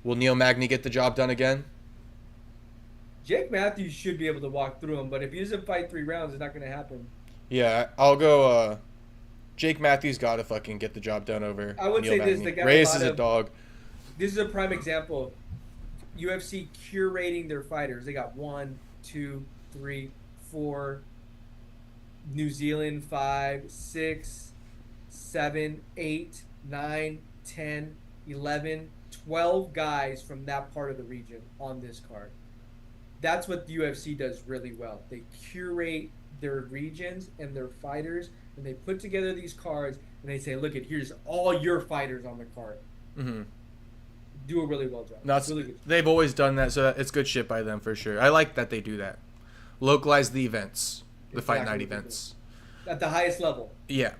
Will Neil Magny get the job done again? Jake Matthews should be able to walk through him, but if he doesn't fight 3 rounds, it's not going to happen. Yeah, I'll go. Jake Matthews got to fucking get the job done over. I would Neil say Magny. this: they got Reyes is a dog. This is a prime example. UFC curating their fighters. They got 1, 2, 3, 4. New Zealand 5, 6, 7, 8, 9, 10, 11, 12 guys from that part of the region on this card. That's what the UFC does really well. They curate their regions and their fighters, and they put together these cards, and they say, look, here's all your fighters on the card. Mm-hmm. Do a really well job. No, really good. They've always done that, so it's good shit by them for sure. I like that they do that. Localize the events, the fight night events. At the highest level. Yeah.